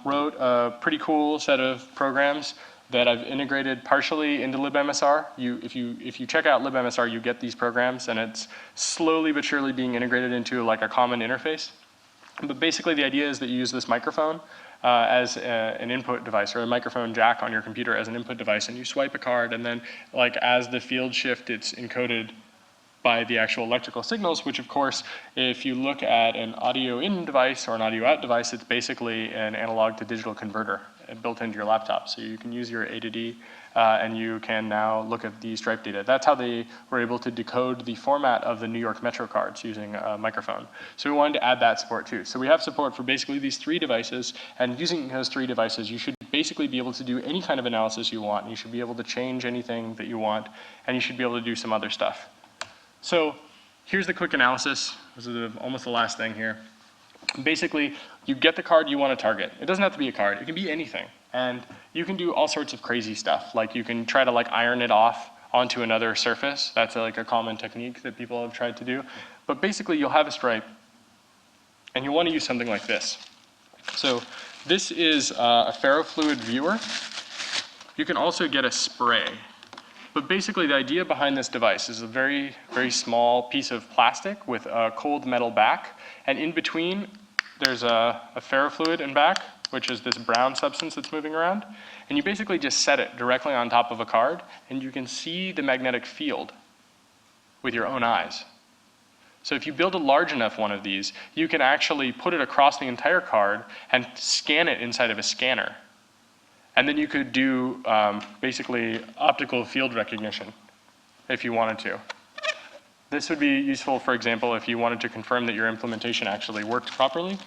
wrote a pretty cool set of programs that I've integrated partially into libmsr. If you check out libmsr, you get these programs, and it's slowly but surely being integrated into like a common interface. But basically the idea is that you use this microphone as an input device, or a microphone jack on your computer as an input device, and you swipe a card, and then like as the field shift, it's encoded by the actual electrical signals, which of course, if you look at an audio in device or an audio out device, it's basically an analog to digital converter built into your laptop. So you can use your A to D, and you can now look at the stripe data. That's how they were able to decode the format of the New York Metro cards using a microphone. So we wanted to add that support too. So we have support for basically these 3 devices, and using those 3 devices, you should basically be able to do any kind of analysis you want. You should be able to change anything that you want, and you should be able to do some other stuff. So here's the quick analysis. This is almost the last thing here. Basically, you get the card you want to target. It doesn't have to be a card. It can be anything. And you can do all sorts of crazy stuff. Like you can try to like iron it off onto another surface. That's like a common technique that people have tried to do. But basically, you'll have a stripe, and you'll want to use something like this. So this is a ferrofluid viewer. You can also get a spray. But basically, the idea behind this device is a very, very small piece of plastic with a cold metal back. And in between, there's a ferrofluid in back, which is this brown substance that's moving around. And you basically just set it directly on top of a card, and you can see the magnetic field with your own eyes. So if you build a large enough one of these, you can actually put it across the entire card and scan it inside of a scanner. And then you could do basically optical field recognition if you wanted to. This would be useful, for example, if you wanted to confirm that your implementation actually worked properly.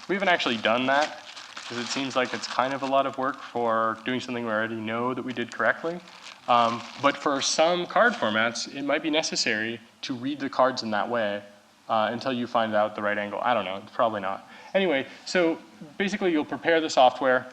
We haven't actually done that, because it seems like it's kind of a lot of work for doing something we already know that we did correctly. But for some card formats, it might be necessary to read the cards in that way until you find out the right angle. I don't know, probably not. Anyway, so basically you'll prepare the software.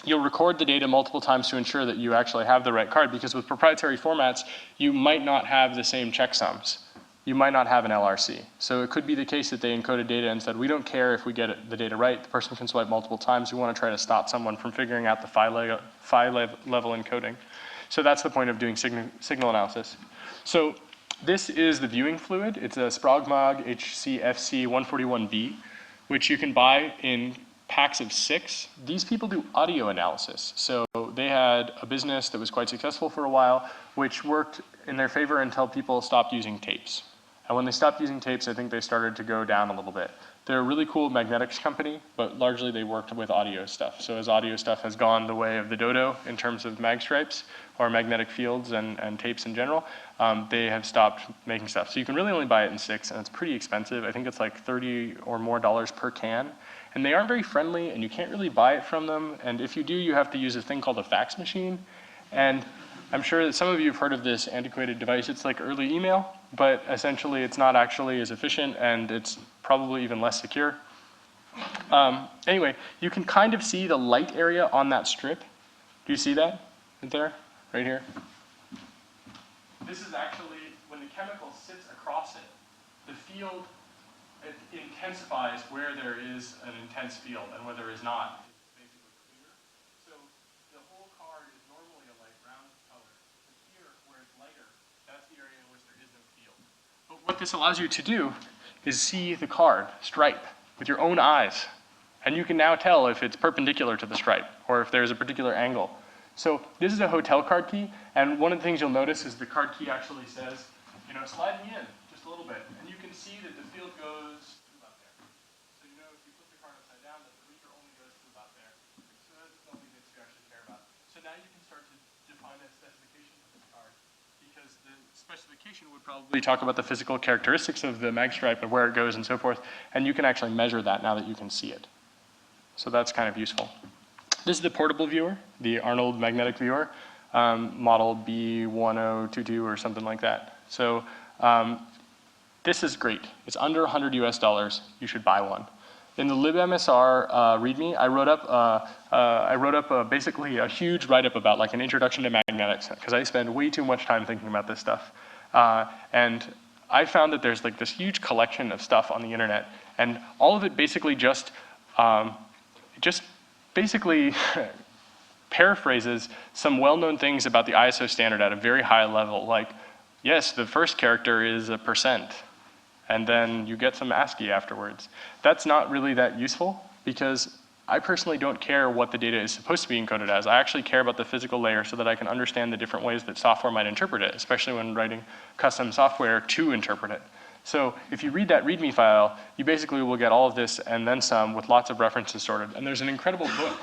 You'll record the data multiple times to ensure that you actually have the right card, because with proprietary formats, you might not have the same checksums. You might not have an LRC. So it could be the case that they encoded data and said, we don't care if we get the data right. The person can swipe multiple times. We want to try to stop someone from figuring out the phi level encoding. So that's the point of doing signal analysis. So this is the viewing fluid. It's a Sprogmog HCFC 141B, which you can buy in packs of 6. These people do audio analysis. So they had a business that was quite successful for a while, which worked in their favor until people stopped using tapes. And when they stopped using tapes, I think they started to go down a little bit. They're a really cool magnetics company, but largely they worked with audio stuff. So as audio stuff has gone the way of the dodo in terms of mag stripes, or magnetic fields and tapes in general, they have stopped making stuff. So you can really only buy it in 6, and it's pretty expensive. I think it's like $30 or more per can. And they aren't very friendly, and you can't really buy it from them. And if you do, you have to use a thing called a fax machine. And I'm sure that some of you have heard of this antiquated device. It's like early email, but essentially it's not actually as efficient, and it's probably even less secure. Anyway, you can kind of see the light area on that strip. Do you see that right there? Right here? This is actually, when the chemical sits across it, the field, it intensifies where there is an intense field and where there is not. this allows you to do is see the card stripe with your own eyes. And you can now tell if it's perpendicular to the stripe or if there's a particular angle. So this is a hotel card key, and one of the things you'll notice is the card key actually says, you know, slide me in just a little bit. And you can see that the field goes to about there. So you know if you flip the card upside down, that the reader only goes to about there. So that's something that you actually care about. So now you can start to define a specification for this card, because the specification would probably talk about the physical characteristics of the magstripe and where it goes and so forth, and you can actually measure that now that you can see it. So that's kind of useful. This is the portable viewer, the Arnold magnetic viewer, model B1022 or something like that. So this is great. It's under $100 US. You should buy one. In the libmsr README, I wrote up basically a huge write-up about like an introduction to magnetics, because I spend way too much time thinking about this stuff. And I found that there's like this huge collection of stuff on the internet, and all of it basically just basically paraphrases some well-known things about the ISO standard at a very high level, like, yes, the first character is a %, and then you get some ASCII afterwards. That's not really that useful, because I personally don't care what the data is supposed to be encoded as. I actually care about the physical layer so that I can understand the different ways that software might interpret it, especially when writing custom software to interpret it. So if you read that README file, you basically will get all of this and then some with lots of references sorted. And there's an incredible book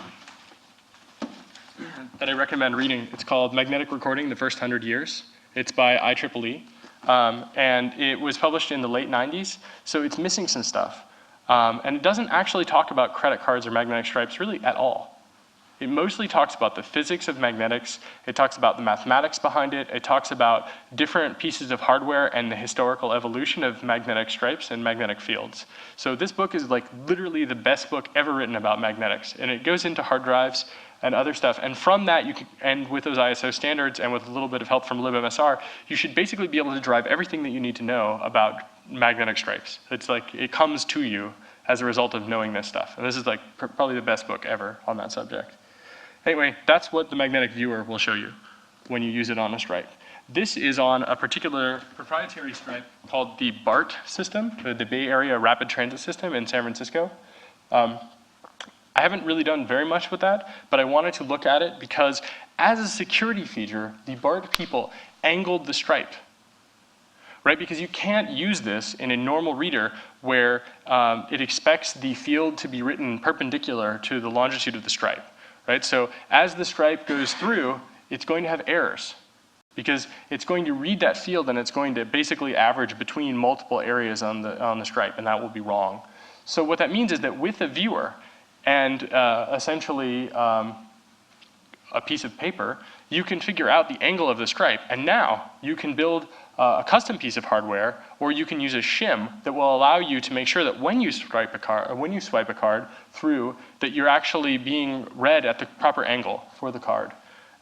that I recommend reading. It's called Magnetic Recording, the First 100 Years. It's by IEEE. And it was published in the late 90s, so it's missing some stuff. And it doesn't actually talk about credit cards or magnetic stripes really at all. It mostly talks about the physics of magnetics. It talks about the mathematics behind it. It talks about different pieces of hardware and the historical evolution of magnetic stripes and magnetic fields. So this book is like literally the best book ever written about magnetics. And it goes into hard drives and other stuff. And from that, you can, and with those ISO standards and with a little bit of help from libmsr, you should basically be able to derive everything that you need to know about magnetic stripes. It's like it comes to you as a result of knowing this stuff. And this is like probably the best book ever on that subject. Anyway, that's what the magnetic viewer will show you when you use it on a stripe. This is on a particular proprietary stripe called the BART system, the Bay Area Rapid Transit System in San Francisco. I haven't really done very much with that, but I wanted to look at it because as a security feature, the BART people angled the stripe, right? Because you can't use this in a normal reader where it expects the field to be written perpendicular to the longitude of the stripe. Right? So as the stripe goes through, it's going to have errors because it's going to read that field and it's going to basically average between multiple areas on the stripe, and that will be wrong. So what that means is that with a viewer and essentially a piece of paper, you can figure out the angle of the stripe, and now you can build a custom piece of hardware, or you can use a shim that will allow you to make sure that when you swipe a card, or when you swipe a card through, that you're actually being read at the proper angle for the card.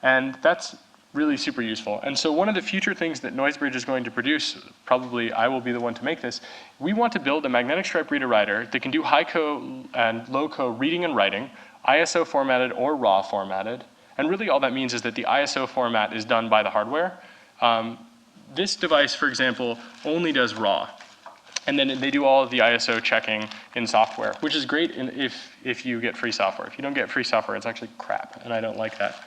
And that's really super useful. And so one of the future things that NoiseBridge is going to produce, probably I will be the one to make this, we want to build a magnetic stripe reader writer that can do high-co and low-co reading and writing, ISO formatted or RAW formatted. And really all that means is that the ISO format is done by the hardware. This device, for example, only does RAW. And then they do all of the ISO checking in software, which is great if you get free software. If you don't get free software, it's actually crap, and I don't like that.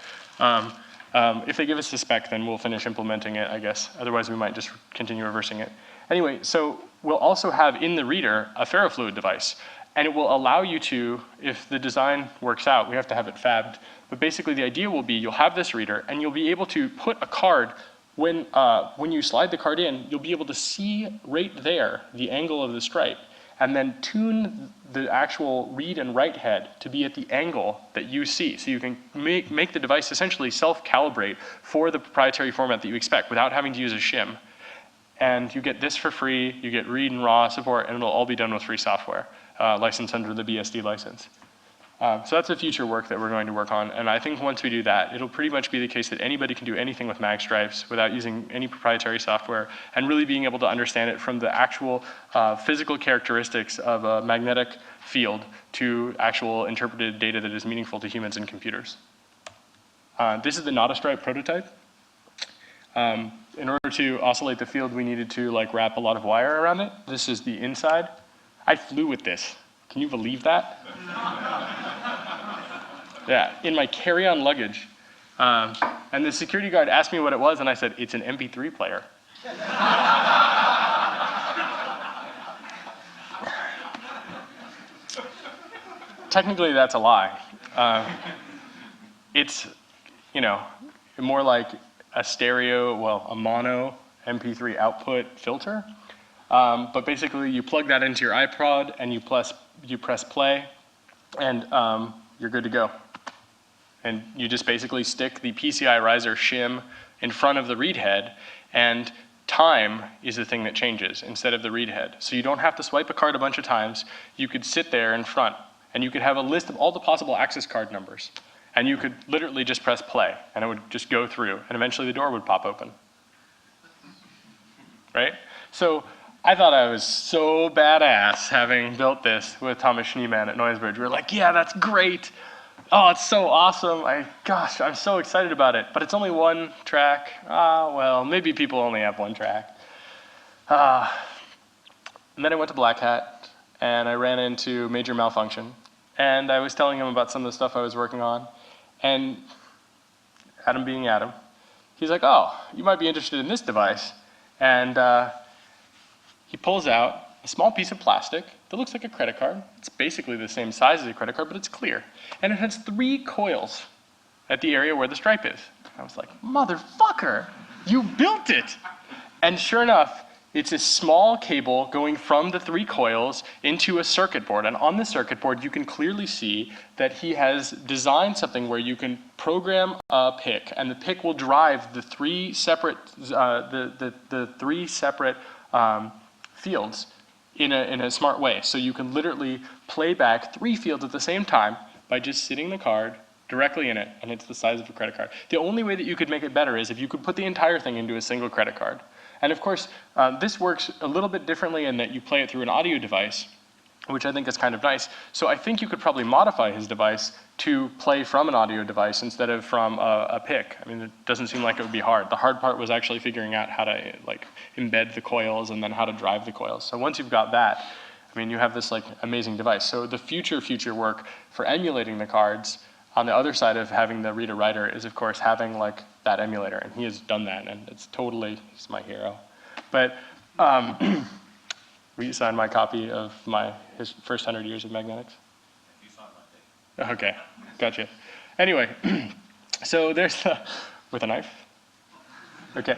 If they give us the spec, then we'll finish implementing it, I guess. Otherwise, we might just continue reversing it. Anyway, so we'll also have in the reader a ferrofluid device. And it will allow you to, if the design works out, we have to have it fabbed. But basically, the idea will be you'll have this reader, and you'll be able to put a card, when you slide the card in, you'll be able to see right there the angle of the stripe, and then tune the actual read and write head to be at the angle that you see. So you can make the device essentially self-calibrate for the proprietary format that you expect without having to use a shim. And you get this for free, you get read and raw support, and it'll all be done with free software, licensed under the BSD license. So that's the future work that we're going to work on, and I think once we do that, it'll pretty much be the case that anybody can do anything with mag stripes without using any proprietary software, and really being able to understand it from the actual physical characteristics of a magnetic field to actual interpreted data that is meaningful to humans and computers. This is the Not a Stripe prototype. In order to oscillate the field, we needed to like wrap a lot of wire around it. This is the inside. I flew with this. Can you believe that? Yeah, in my carry-on luggage. And the security guard asked me what it was, and I said, it's an MP3 player. Technically, that's a lie. It's, more like a stereo, well, a mono MP3 output filter. But basically, you plug that into your iPod, and you press play, and you're good to go. And you just basically stick the PCI riser shim in front of the read head, and time is the thing that changes instead of the read head. So you don't have to swipe a card a bunch of times. You could sit there in front, and you could have a list of all the possible access card numbers. And you could literally just press play, and it would just go through, and eventually the door would pop open. Right? So I thought I was so badass having built this with Thomas Schneeman at Noisebridge. We were like, yeah, that's great. Oh, it's so awesome. Gosh, I'm so excited about it. But it's only one track. Well, maybe people only have one track. And then I went to Black Hat, and I ran into major malfunction. And I was telling him about some of the stuff I was working on. And Adam being Adam, he's like, oh, you might be interested in this device. And he pulls out a small piece of plastic that looks like a credit card. It's basically the same size as a credit card, but it's clear. And it has 3 coils at the area where the stripe is. I was like, motherfucker, you built it! And sure enough, it's a small cable going from the 3 coils into a circuit board. And on the circuit board, you can clearly see that he has designed something where you can program a PIC, and the PIC will drive the 3 separate, fields in a smart way. So you can literally play back 3 fields at the same time by just sitting the card directly in it, and it's the size of a credit card. The only way that you could make it better is if you could put the entire thing into a single credit card. And of course, this works a little bit differently in that you play it through an audio device, which I think is kind of nice. So I think you could probably modify his device to play from an audio device instead of from a PIC. I mean, it doesn't seem like it would be hard. The hard part was actually figuring out how to embed the coils and then how to drive the coils. So once you've got that, I mean, you have this amazing device. So the future work for emulating the cards on the other side of having the reader-writer is, of course, having that emulator, and he has done that, and it's totally, he's my hero. But will you sign my copy of his first 100 years of magnetics? You signed my thing. Okay, gotcha. Anyway, so there's with a knife? Okay,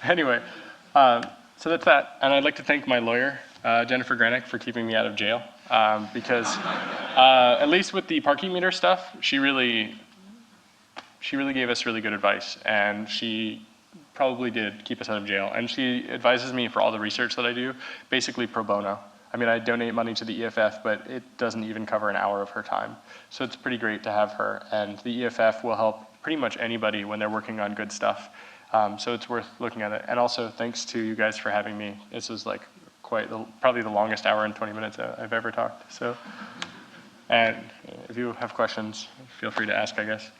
anyway, so that's that, and I'd like to thank my lawyer, Jennifer Granick, for keeping me out of jail, because at least with the parking meter stuff, she really gave us really good advice, and she probably did keep us out of jail. And she advises me for all the research that I do, basically pro bono. I mean, I donate money to the EFF, but it doesn't even cover an hour of her time. So it's pretty great to have her, and the EFF will help pretty much anybody when they're working on good stuff. So it's worth looking at it. And also, thanks to you guys for having me. This was probably the longest hour and 20 minutes I've ever talked. So, and if you have questions, feel free to ask, I guess.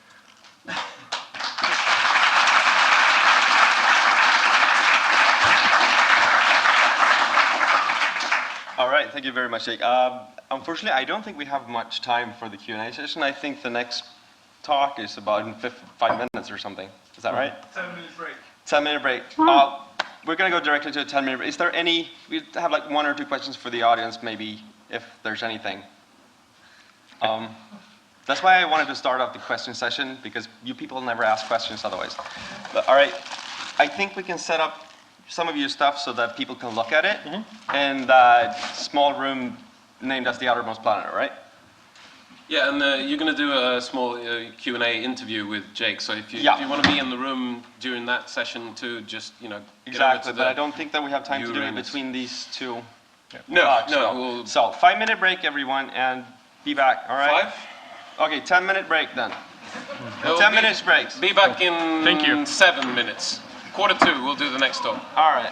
All right, thank you very much, Jake. Unfortunately, I don't think we have much time for the Q&A session. I think the next talk is about in 5 minutes or something. Is that right? 10-minute break. 10-minute break. We're going to go directly to a 10-minute break. Is there any, we have 1 or 2 questions for the audience, maybe, if there's anything. That's why I wanted to start off the question session, because you people never ask questions otherwise. But, all right, I think we can set up some of your stuff so that people can look at it in that small room named as the Outermost Planet, right? Yeah, and you're going to do a small Q&A interview with Jake. So if you want to be in the room during that session too, just exactly. But I don't think that we have time to do it between these 2. No. So 5-minute break, everyone, and be back. All right. 5? Okay, 10-minute break then. 10 minutes breaks. Be back in Thank you. 7 minutes. 1:45, we'll do the next talk. All right.